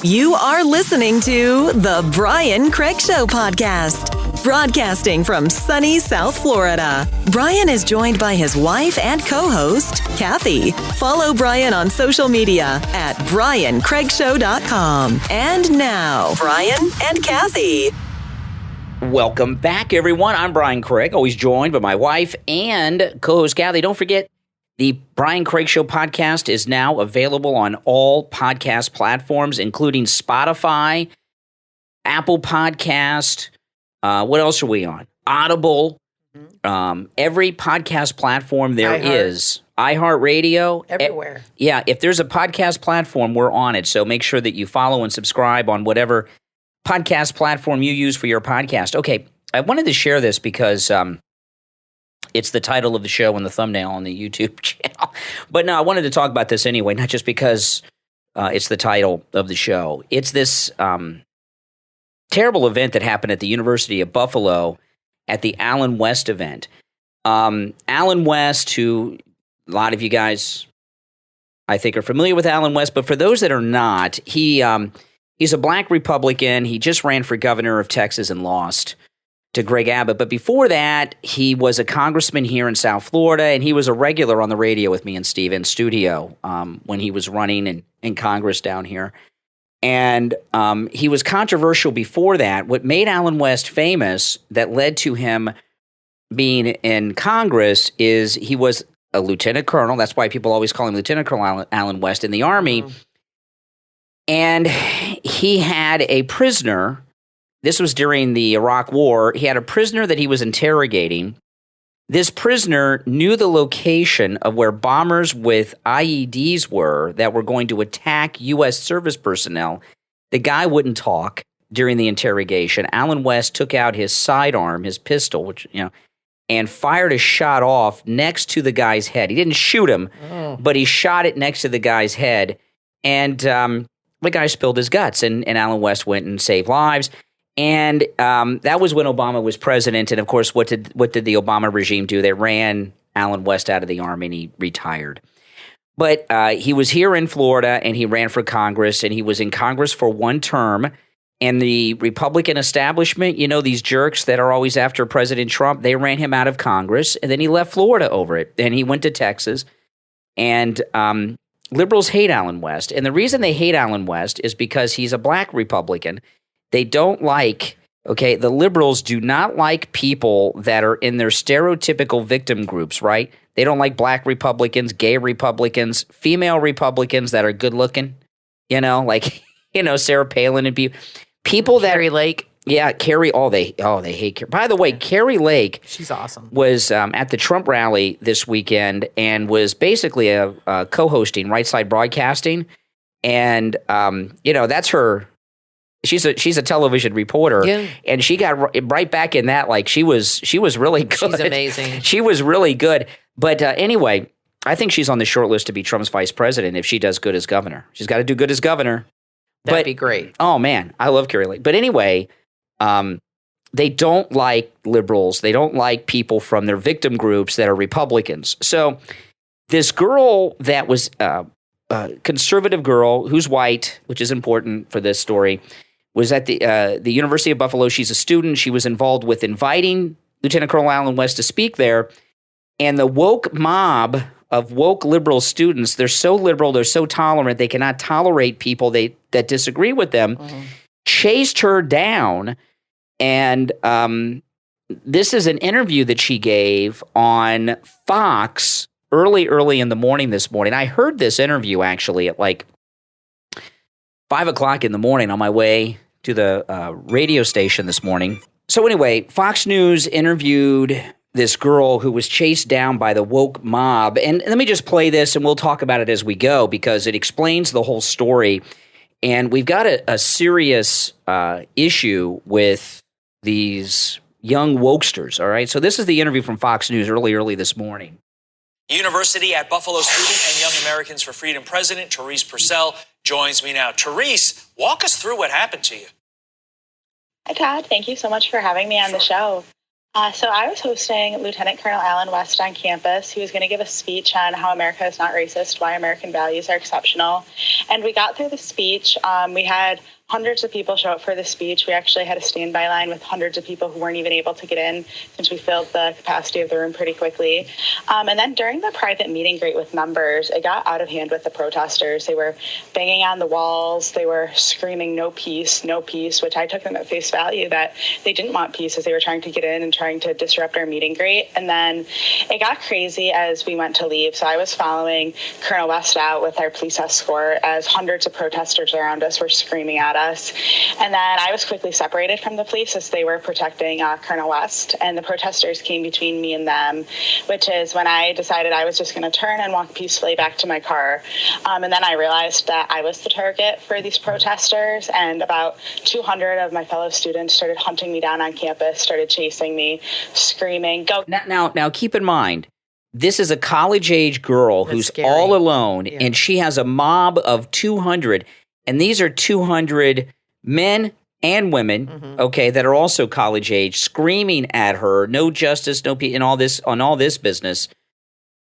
You are listening to The Brian Craig Show podcast, broadcasting from sunny South Florida. Brian is joined by his wife and co-host, Kathy. Follow Brian on social media at BrianCraigShow.com. And now, Brian and Kathy.
Welcome back, everyone. I'm Brian Craig, always joined by my wife and co-host Kathy. Don't forget, the Brian Craig Show podcast is now available on all podcast platforms, including Spotify, Apple Podcast. What else are we on? Audible. Every podcast platform there is. iHeartRadio.
Everywhere.
Yeah, if there's a podcast platform, we're on it. So make sure that you follow and subscribe on whatever podcast platform you use for your podcast. Okay, I wanted to share this because it's the title of the show and the thumbnail on the YouTube channel. But no, I wanted to talk about this anyway, not just because it's the title of the show. It's this terrible event that happened at the University of Buffalo at the Allen West event. Allen West, who a lot of you guys, I think, are familiar with Allen West, but for those that are not, he's a black Republican. He just ran for governor of Texas and lost to Greg Abbott. But before that, he was a congressman here in South Florida, and he was a regular on the radio with me and Steve in studio when he was running in Congress down here. And he was controversial before that. What made Allen West famous that led to him being in Congress is he was a lieutenant colonel. That's why people always call him Lieutenant Colonel Allen West in the Army. And he had a prisoner. This was during the Iraq War. He had a prisoner that he was interrogating. This prisoner knew the location of where bombers with IEDs were that were going to attack U.S. service personnel. The guy wouldn't talk during the interrogation. Allen West took out his sidearm, his pistol, which, and fired a shot off next to the guy's head. He didn't shoot him, but he shot it next to the guy's head. And the guy spilled his guts, and Allen West went and saved lives. And that was when Obama was president. And, of course, what did the Obama regime do? They ran Allen West out of the Army, and he retired. But he was here in Florida, and he ran for Congress, and he was in Congress for one term. And the Republican establishment, these jerks that are always after President Trump, they ran him out of Congress, and then he left Florida over it. And he went to Texas. And liberals hate Allen West. And the reason they hate Allen West is because he's a black Republican. They don't like, the liberals do not like people that are in their stereotypical victim groups, right? They don't like black Republicans, gay Republicans, female Republicans that are good looking, Sarah Palin and people that
Carrie Lake.
Yeah, Carrie. They hate Carrie. By the way, Carrie Lake,
she's awesome.
Was at the Trump rally this weekend and was basically co-hosting Right Side Broadcasting, and that's her. She's a television reporter, and she got right back in that. Like she was really good.
She's amazing.
She was really good. But anyway, I think she's on the short list to be Trump's vice president if she does good as governor. She's got to do good as governor.
That'd be great.
Oh man, I love Carrie Lake. But anyway, they don't like liberals. They don't like people from their victim groups that are Republicans. So this girl that was a conservative girl who's white, which is important for this story, was at the University of Buffalo. She's a student. She was involved with inviting Lieutenant Colonel Allen West to speak there. And the woke mob of woke liberal students, they're so liberal, they're so tolerant, they cannot tolerate people that disagree with them, chased her down. And this is an interview that she gave on Fox early in the morning this morning. I heard this interview actually at like 5 o'clock in the morning on my way to the radio station this morning. So anyway, Fox News interviewed this girl who was chased down by the woke mob. And let me just play this and we'll talk about it as we go because it explains the whole story. And we've got a serious issue with these young wokesters, all right? So this is the interview from Fox News early this morning.
University at Buffalo student and Young Americans for Freedom president Therese Purcell joins me now. Therese, walk us through what happened to you.
Hi, Todd. Thank you so much for having me on the show. So I was hosting Lieutenant Colonel Allen West on campus. He was going to give a speech on how America is not racist, why American values are exceptional. And we got through the speech. We had hundreds of people show up for the speech. We actually had a standby line with hundreds of people who weren't even able to get in since we filled the capacity of the room pretty quickly. And then during the private meet and greet with members, it got out of hand with the protesters. They were banging on the walls. They were screaming, no peace, which I took them at face value that they didn't want peace as they were trying to get in and trying to disrupt our meet and greet. And then it got crazy as we went to leave. So I was following Colonel West out with our police escort as hundreds of protesters around us were screaming at us. And then I was quickly separated from the police as they were protecting Colonel West. And the protesters came between me and them, which is when I decided I was just going to turn and walk peacefully back to my car. And then I realized that I was the target for these protesters. And about 200 of my fellow students started hunting me down on campus, started chasing me, screaming, go.
Now keep in mind, this is a college-age girl who's scary. All alone, and she has a mob of 200. And these are 200 men and women, okay, that are also college age, screaming at her, no justice, no peace, and all this business.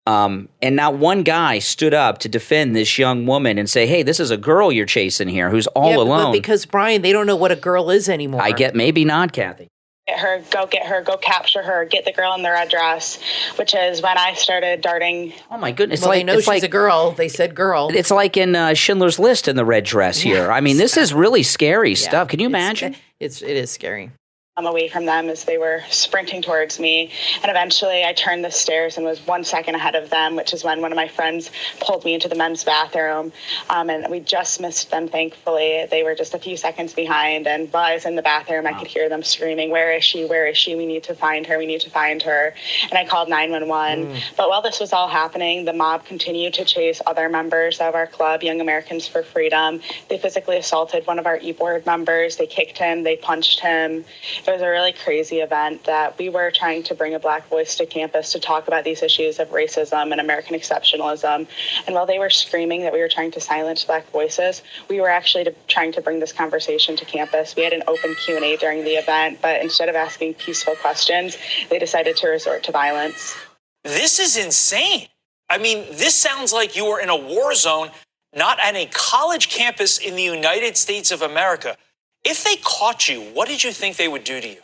And not one guy stood up to defend this young woman and say, "Hey, this is a girl you're chasing here, who's all alone."
But because Brian, they don't know what a girl is anymore.
I get maybe not, Kathy.
Get her, go capture her, get the girl in the red dress, which is when I started darting.
Oh my goodness.
Well, they know she's a girl. They said girl.
It's like in Schindler's List in the red dress here. I mean, this is really scary stuff. Can you imagine?
It is scary.
away from them as they were sprinting towards me. And eventually I turned the stairs and was 1 second ahead of them, which is when one of my friends pulled me into the men's bathroom. And we just missed them, thankfully. They were just a few seconds behind. And while I was in the bathroom, I could hear them screaming, "Where is she? Where is she? We need to find her. We need to find her." And I called 911. But while this was all happening, the mob continued to chase other members of our club, Young Americans for Freedom. They physically assaulted one of our e-board members. They kicked him. They punched him. It was a really crazy event that we were trying to bring a Black voice to campus to talk about these issues of racism and American exceptionalism. And while they were screaming that we were trying to silence Black voices, we were actually trying to bring this conversation to campus. We had an open Q&A during the event, but instead of asking peaceful questions, they decided to resort to violence.
This is insane. I mean, this sounds like you were in a war zone, not on a college campus in the United States of America. If they caught you, what did you think they would do to you?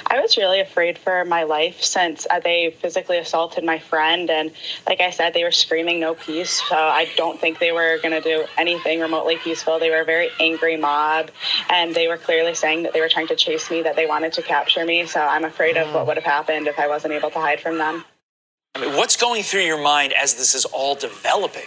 I was really afraid for my life since they physically assaulted my friend. And like I said, they were screaming no peace. So I don't think they were going to do anything remotely peaceful. They were a very angry mob, and they were clearly saying that they were trying to chase me, that they wanted to capture me. So I'm afraid of what would have happened if I wasn't able to hide from them.
I mean, what's going through your mind as this is all developing?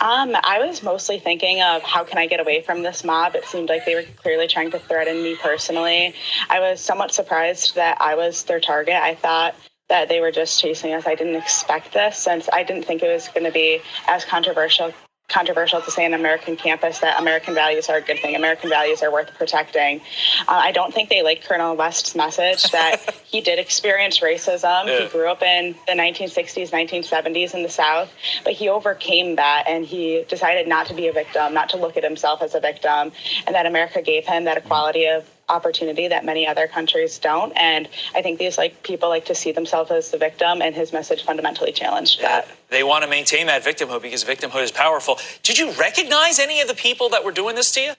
I was mostly thinking of how can I get away from this mob. It seemed like they were clearly trying to threaten me personally. I was somewhat surprised that I was their target. I thought that they were just chasing us. I didn't expect this, since I didn't think it was going to be as controversial to say on an American campus that American values are a good thing. American values are worth protecting. I don't think they liked Colonel West's message that he did experience racism. Yeah. He grew up in the 1960s, 1970s in the South, but he overcame that, and he decided not to be a victim, not to look at himself as a victim, and that America gave him that equality of opportunity that many other countries don't. And I think these people like to see themselves as the victim, and his message fundamentally challenged that.
They want to maintain that victimhood because victimhood is powerful. Did you recognize any of the people that were doing this to you?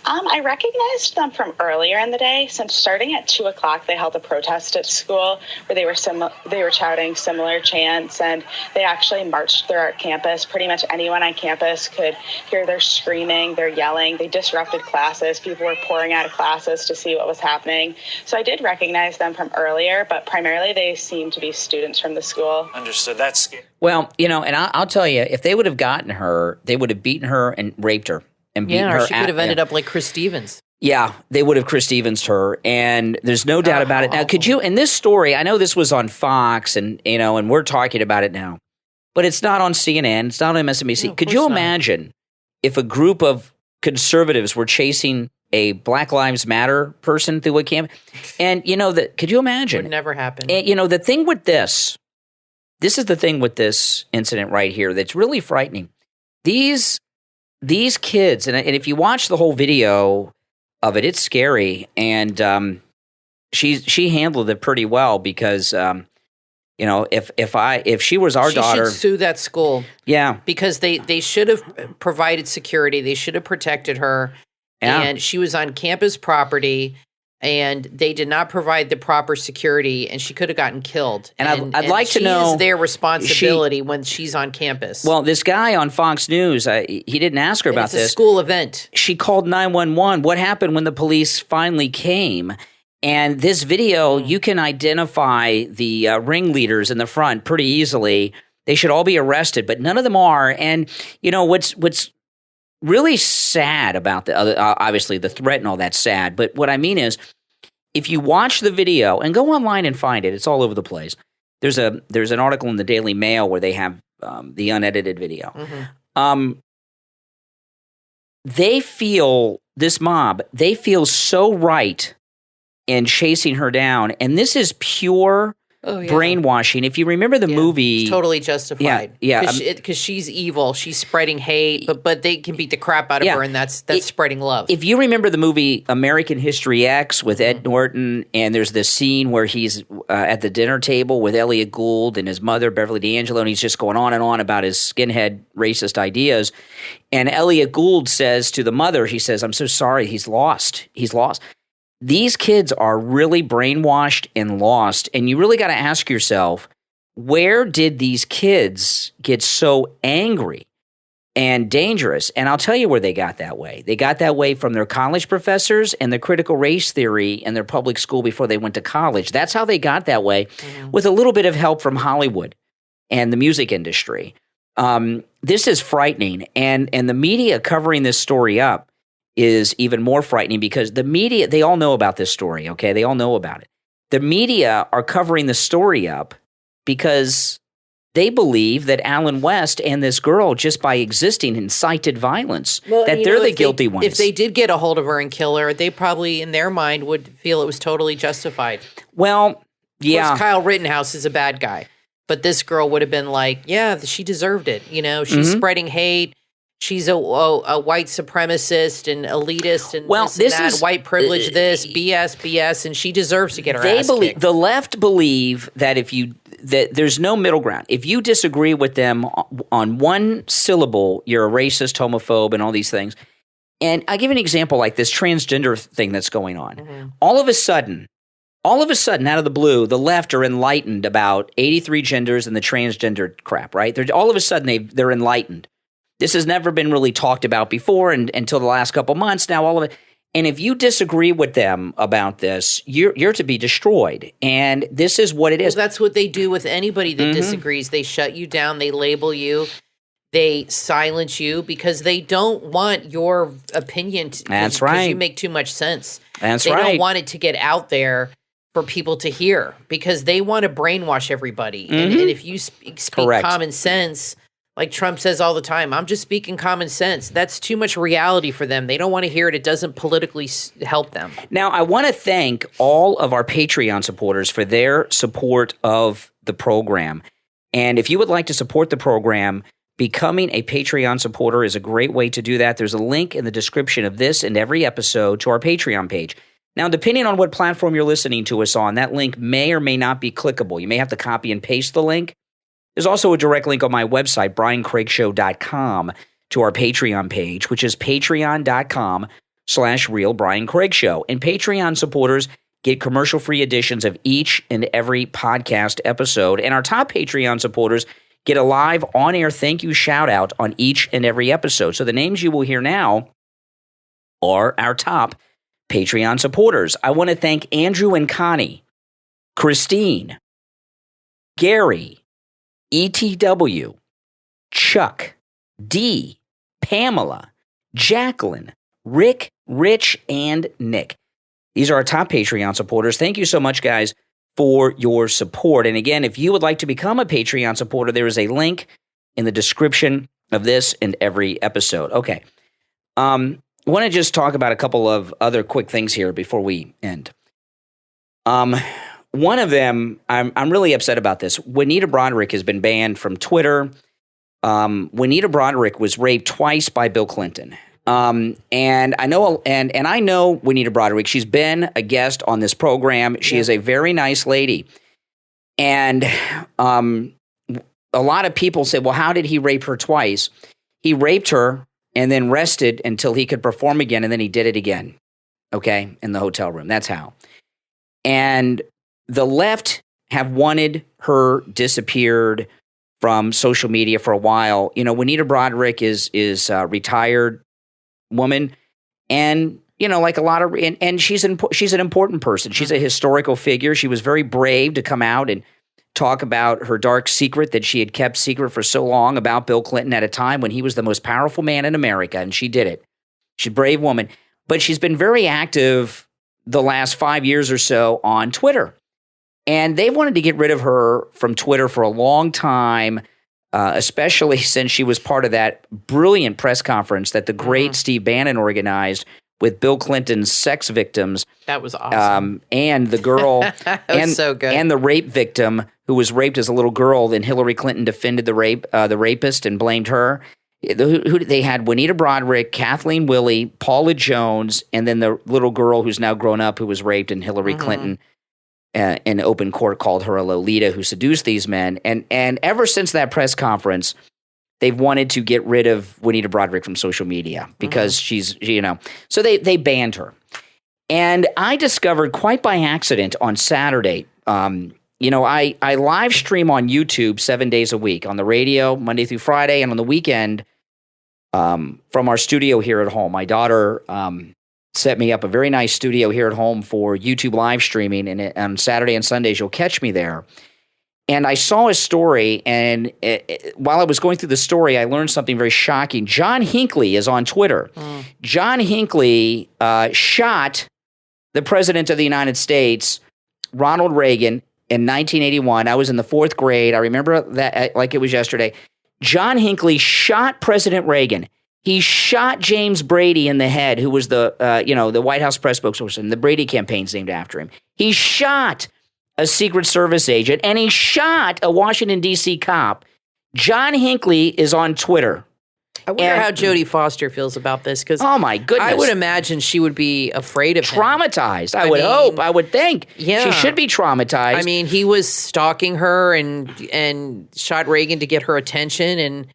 I recognized them from earlier in the day, since starting at 2:00, they held a protest at school where they were shouting similar chants, and they actually marched through our campus. Pretty much anyone on campus could hear their screaming, their yelling. They disrupted classes. People were pouring out of classes to see what was happening. So I did recognize them from earlier, but primarily they seemed to be students from the school.
Understood. That's scary.
Well, and I'll tell you, if they would have gotten her, they would have beaten her and raped her. And beat her.
She could have ended up like Chris Stevens.
Yeah, they would have Chris Stevens her, and there's no doubt about it. Now, could you, in this story, I know this was on Fox, and and we're talking about it now, but it's not on CNN, it's not on MSNBC.
No,
could you imagine if a group of conservatives were chasing a Black Lives Matter person through a camp? And could you imagine?
It would never happen.
And the thing with this is the thing with this incident right here that's really frightening. These kids, and if you watch the whole video of it, it's scary. And she handled it pretty well because, if she was our daughter,
she should sue that school.
Yeah,
because they should have provided security. They should have protected her. Yeah. And she was on campus property, and they did not provide the proper security, and she could have gotten killed.
And I'd like to know,
it's their responsibility when she's on campus.
Well, this guy on Fox News, he didn't ask her about this.
It's a school event.
She called 911. What happened when the police finally came? And this video, you can identify the ringleaders in the front pretty easily. They should all be arrested, but none of them are. And what's really sad about the other, obviously the threat and all that's sad, but what I mean is, if you watch the video and go online and find it, it's all over the place. There's an article in the Daily Mail where they have the unedited video. Mm-hmm. This mob feels so right in chasing her down, and this is pure brainwashing. If you remember the movie,
it's totally justified.
Yeah,
because she's evil. She's spreading hate, but they can beat the crap out of her, and that's spreading love.
If you remember the movie American History X with Ed Norton, and there's this scene where he's at the dinner table with Elliot Gould and his mother Beverly D'Angelo, and he's just going on and on about his skinhead racist ideas. And Elliot Gould says to the mother, he says, "I'm so sorry. He's lost. He's lost." These kids are really brainwashed and lost, and you really got to ask yourself, where did these kids get so angry and dangerous. And I'll tell you where they got that way. They got that way from their college professors and their critical race theory in their public school before they went to college. That's how they got that way, with a little bit of help from Hollywood and the music industry. This is frightening. And the media covering this story up is even more frightening, because the media, they all know about this story, okay? They all know about it. The media are covering the story up because they believe that Allen West and this girl, just by existing, incited violence, that they're the guilty ones.
If they did get a hold of her and kill her, they probably, in their mind, would feel it was totally justified.
Well, yeah.
Of course, Kyle Rittenhouse is a bad guy, but this girl would have been like, yeah, she deserved it. You know, she's spreading hate. She's a white supremacist and elitist and this and that, white privilege, BS, and she deserves to get her ass kicked.
The left believe that that there's no middle ground. If you disagree with them on one syllable, you're a racist, homophobe, and all these things. And I'll give you an example, like this transgender thing that's going on. All of a sudden, out of the blue, the left are enlightened about 83 genders and the transgender crap, right? All of a sudden, they're enlightened. This has never been really talked about before until the last couple months. Now, all of it. And if you disagree with them about this, you're to be destroyed. And this is what it is.
Well, that's what they do with anybody that disagrees. They shut you down. They label you. They silence you because they don't want your opinion.
That's right.
Because you make too much sense.
That's
right.
They
don't want it to get out there for people to hear, because they want to brainwash everybody. And if you speak common sense, like Trump says all the time, I'm just speaking common sense. That's too much reality for them. They don't want to hear it. It doesn't politically help them.
Now, I want to thank all of our Patreon supporters for their support of the program. And if you would like to support the program, becoming a Patreon supporter is a great way to do that. There's a link in the description of this and every episode to our Patreon page. Now, depending on what platform you're listening to us on, that link may or may not be clickable. You may have to copy and paste the link. There's also a direct link on my website, BrianCraigShow.com, to our Patreon page, which is patreon.com/RealBrianCraigShow. And Patreon supporters get commercial-free editions of each and every podcast episode. And our top Patreon supporters get a live on-air thank you shout-out on each and every episode. So the names you will hear now are our top Patreon supporters. I want to thank Andrew and Connie, Christine, Gary, ETW, Chuck, D, Pamela, Jacqueline, Rick, Rich, and Nick. These are our top Patreon supporters. Thank you so much, guys, for your support. And again, if you would like to become a Patreon supporter, there is a link in the description of this and every episode. Okay. I want to just talk about a couple of other quick things here before we end. One of them, I'm really upset about this. Juanita Broaddrick has been banned from Twitter. Juanita Broaddrick was raped twice by Bill Clinton. And I know, and I know Juanita Broaddrick. She's been a guest on this program. She is a very nice lady. And a lot of people say, well, how did he rape her twice? He raped her and then rested until he could perform again, and then he did it again, okay, in the hotel room. That's how. And the left have wanted her disappeared from social media for a while. You know, Juanita Broaddrick is a retired woman, and you know, like a lot of, and she's an important person. She's a historical figure. She was very brave to come out and talk about her dark secret that she had kept secret for so long about Bill Clinton at a time when he was the most powerful man in America, and she did it. She's a brave woman, but she's been very active the last 5 years or so on Twitter. And they wanted to get rid of her from Twitter for a long time, especially since she was part of that brilliant press conference that the great Steve Bannon organized with Bill Clinton's sex victims.
That was awesome.
And the girl
and so good.
And the rape victim who was raped as a little girl. Then Hillary Clinton defended the rapist and blamed her. They had Juanita Broaddrick, Kathleen Willey, Paula Jones, and then the little girl who's now grown up who was raped, and Hillary Clinton in open court called her a Lolita who seduced these men. And ever since that press conference, they've wanted to get rid of Juanita Broaddrick from social media because she's, you know, so they banned her. And I discovered quite by accident on Saturday, you know, I live stream on YouTube 7 days a week, on the radio, Monday through Friday, and on the weekend, from our studio here at home. My daughter set me up a very nice studio here at home for YouTube live streaming, and on Saturday and Sundays you'll catch me there. And I saw a story, and while I was going through the story, I learned something very shocking. John Hinckley is on Twitter. John Hinckley shot the President of the United States, Ronald Reagan, in 1981. I was in the 4th grade. I remember that like it was yesterday. John Hinckley shot President Reagan. He shot James Brady in the head, who was the White House press spokesperson. The Brady campaign's named after him. He shot a Secret Service agent, and he shot a Washington, D.C. cop. John Hinckley is on Twitter.
I wonder how Jodie Foster feels about this, because
oh my goodness,
I would imagine she would be afraid of him.
Traumatized. I would hope. I would think.
Yeah.
She should be traumatized.
I mean, he was stalking her and shot Reagan to get her attention. And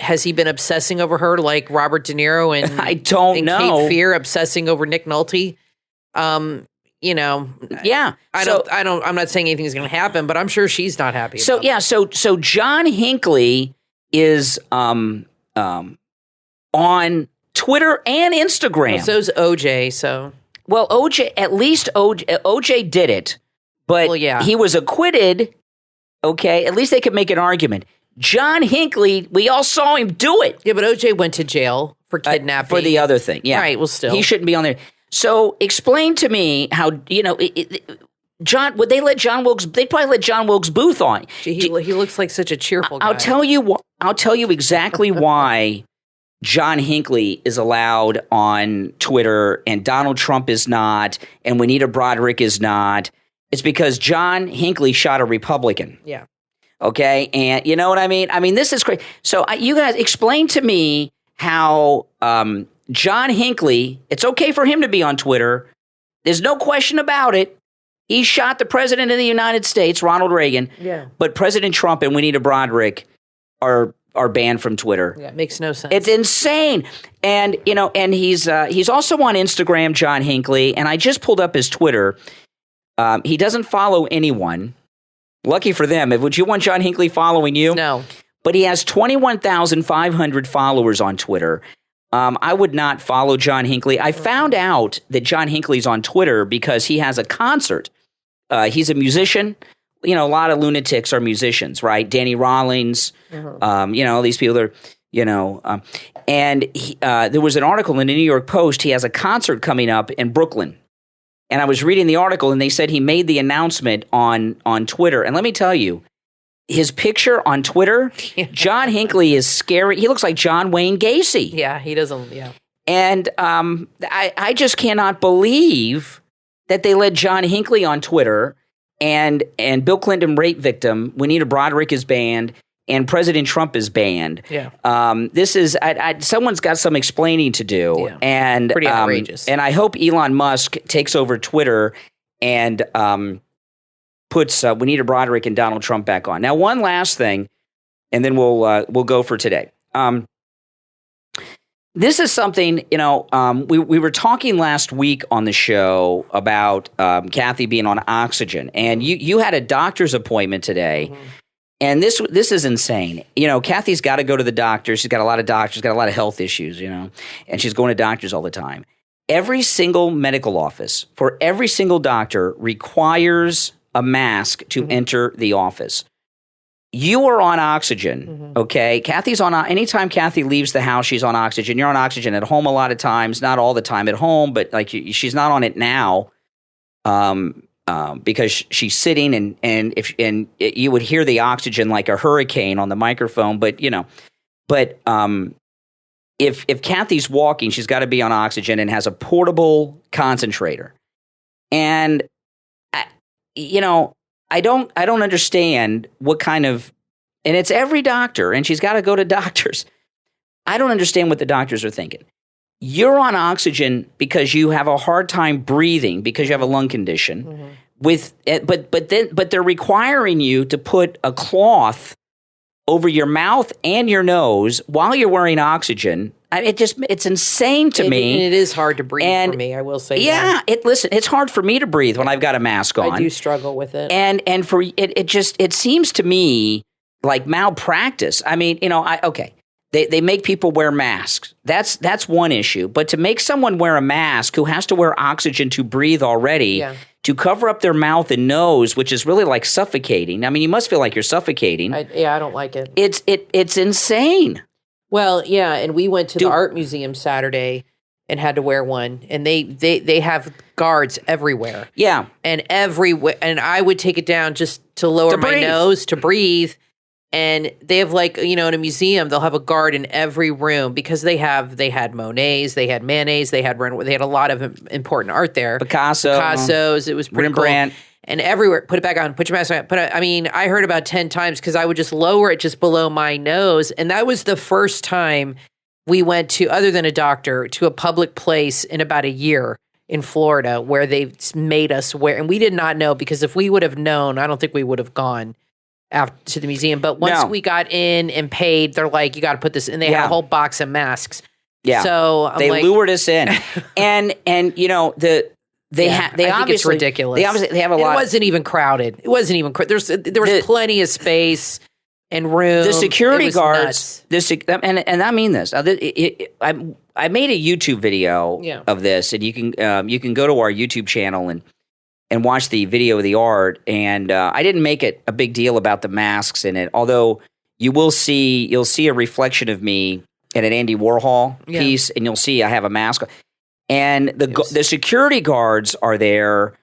has he been obsessing over her like Robert De Niro and
I don't know.
Cape Fear obsessing over Nick Nolte?
Yeah.
I'm not saying anything's going to happen, but I'm sure she's not happy.
So John Hinckley is on Twitter and Instagram.
Well, so's OJ. So
OJ did it, but he was acquitted. Okay, at least they could make an argument. John Hinckley, we all saw him do it.
Yeah, but OJ went to jail for kidnapping.
For the other thing. Yeah.
Right. Well, still,
he shouldn't be on there. So explain to me how, John, would they let John Wilkes, they'd probably let John Wilkes Booth on.
Gee, he looks like such a cheerful guy.
I'll tell you exactly why John Hinckley is allowed on Twitter and Donald Trump is not, and Juanita Broaddrick is not. It's because John Hinckley shot a Republican.
Yeah.
Okay. And you know what I mean? I mean, this is crazy. So you guys explain to me how, John Hinckley, it's okay for him to be on Twitter. There's no question about it. He shot the President of the United States, Ronald Reagan.
Yeah.
But President Trump and Juanita Broaddrick are banned from Twitter.
Yeah, it makes no sense.
It's insane. And and he's also on Instagram, John Hinckley, and I just pulled up his Twitter. He doesn't follow anyone. Lucky for them. Would you want John Hinckley following you?
No.
But he has 21,500 followers on Twitter. I would not follow John Hinckley. I found out that John Hinckley's on Twitter because he has a concert. He's a musician. A lot of lunatics are musicians, right? Danny Rawlings, these people are, and there was an article in the New York Post. He has a concert coming up in Brooklyn. And I was reading the article, and they said he made the announcement on Twitter. And let me tell you, his picture on Twitter, John Hinckley is scary. He looks like John Wayne Gacy.
Yeah, he doesn't. Yeah.
And I just cannot believe that they let John Hinckley on Twitter and Bill Clinton rape victim Juanita Broaddrick is banned and President Trump is banned.
Yeah.
This is someone's got some explaining to do.
Yeah.
And
pretty outrageous.
And I hope Elon Musk takes over Twitter and puts Juanita Broaddrick and Donald Trump back on. Now, one last thing, and then we'll go for today. This is something, we were talking last week on the show about Kathy being on oxygen, and you had a doctor's appointment today, and this is insane. Kathy's got to go to the doctor. She's got a lot of doctors, got a lot of health issues, and she's going to doctors all the time. Every single medical office for every single doctor requires a mask to enter the office. You are on oxygen, okay? Kathy's on, anytime Kathy leaves the house, she's on oxygen. You're on oxygen at home a lot of times, not all the time at home, but she's not on it now because she's sitting and you would hear the oxygen like a hurricane on the microphone, but if Kathy's walking, she's got to be on oxygen and has a portable concentrator. And I don't understand what kind of, and it's every doctor, and she's got to go to doctors. I don't understand what the doctors are thinking. You're on oxygen because you have a hard time breathing because you have a lung condition. But they're requiring you to put a cloth over your mouth and your nose while you're wearing oxygen. It's insane to me.
And it is hard to breathe for me, I will say.
Yeah, it's hard for me to breathe when I've got a mask on.
I do struggle with it.
And for it seems to me like malpractice. I mean, okay. They make people wear masks. That's one issue. But to make someone wear a mask who has to wear oxygen to breathe already, to cover up their mouth and nose, which is really like suffocating. I mean, you must feel like you're suffocating.
I don't like it.
It's insane.
Well, yeah, and we went to the art museum Saturday and had to wear one, and they have guards everywhere.
Yeah,
and I would take it down just to lower my nose to breathe. And they have in a museum, they'll have a guard in every room because they had Monets, they had Manets, they had a lot of important art there. Picasso's, it was pretty
Rembrandt.
Cool. And everywhere, put it back on, put your mask on. I heard about 10 times because I would just lower it just below my nose. And that was the first time we went to, other than a doctor, to a public place in about a year in Florida where they made us wear. And we did not know, because if we would have known, I don't think we would have gone after to the museum. But once we got in and paid, they're like, you got to put this in. They had a whole box of masks.
Yeah.
So
they lured us in. and They obviously,
it's ridiculous.
They have a lot.
It wasn't even crowded. It wasn't even. There was plenty of space and room.
The security guards. And I mean this. I made a YouTube video of this, and you can go to our YouTube channel and watch the video of the art. And I didn't make it a big deal about the masks in it, although you'll see a reflection of me in an Andy Warhol piece, and you'll see I have a mask. And the security guards are there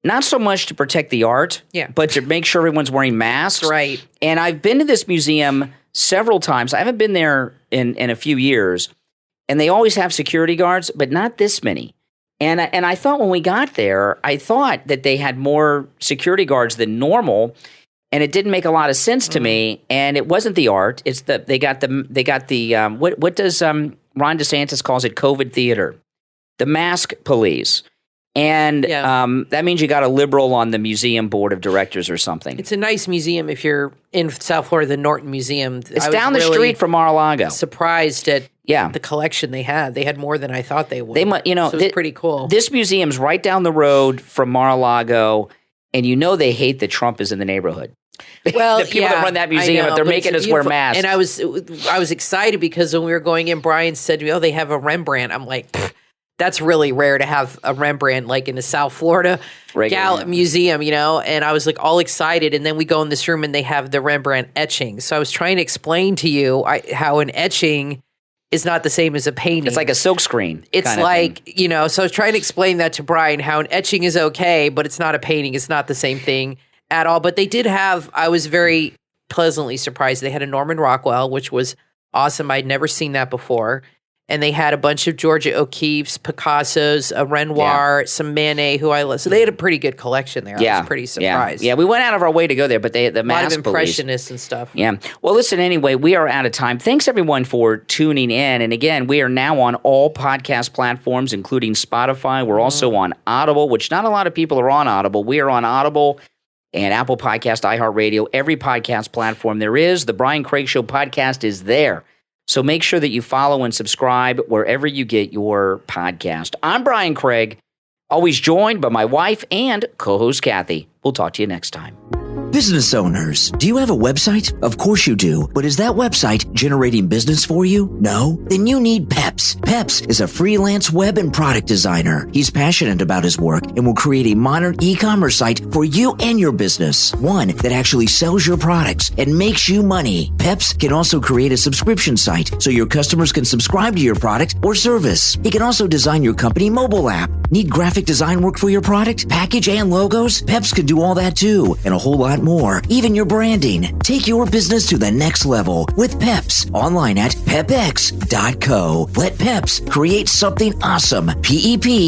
not so much to protect the art, but to make sure everyone's wearing masks.
Right.
And I've been to this museum several times. I haven't been there in a few years. And they always have security guards, but not this many. And I thought when we got there, I thought that they had more security guards than normal. And it didn't make a lot of sense to me. And it wasn't the art. It's they got the what does Ron DeSantis calls it, COVID theater. The mask police. And that means you got a liberal on the museum board of directors or something.
It's a nice museum if you're in South Florida, the Norton Museum.
It's down the street from Mar-a-Lago.
Surprised at the collection they had. They had more than I thought they would.
So
it was pretty cool.
This museum's right down the road from Mar-a-Lago, and they hate that Trump is in the neighborhood.
Well,
the people that run that museum, they're making us wear masks.
And I was excited because when we were going in, Brian said to me, they have a Rembrandt. I'm like, that's really rare to have a Rembrandt like in the South Florida museum, and I was like all excited. And then we go in this room and they have the Rembrandt etching. So I was trying to explain to you how an etching is not the same as a painting.
It's like a silk screen.
It's like, so I was trying to explain that to Brian, how an etching is okay, but it's not a painting. It's not the same thing at all. But they did have, I was very pleasantly surprised. They had a Norman Rockwell, which was awesome. I'd never seen that before. And they had a bunch of Georgia O'Keeffe's, Picasso's, a Renoir, some Manet, who I love. So they had a pretty good collection there. I was pretty surprised.
Yeah, we went out of our way to go there, but the mask
a lot of impressionists and stuff.
Yeah. Well, listen, anyway, we are out of time. Thanks, everyone, for tuning in. And again, we are now on all podcast platforms, including Spotify. We're also on Audible, which not a lot of people are on Audible. We are on Audible and Apple Podcast, iHeartRadio, every podcast platform there is. The Brian Craig Show podcast is there. So make sure that you follow and subscribe wherever you get your podcast. I'm Brian Craig, always joined by my wife and co-host Kathy. We'll talk to you next time.
Business owners, do you have a website? Of course you do, but is that website generating business for you? No? Then you need Peps. Peps is a freelance web and product designer. He's passionate about his work and will create a modern e-commerce site for you and your business. One that actually sells your products and makes you money. Peps can also create a subscription site so your customers can subscribe to your product or service. He can also design your company mobile app. Need graphic design work for your product, package, and logos? Peps can do all that too, and a whole lot more, even your branding. Take your business to the next level with Peps online at pepx.co. Let Peps create something awesome. PEPX.co.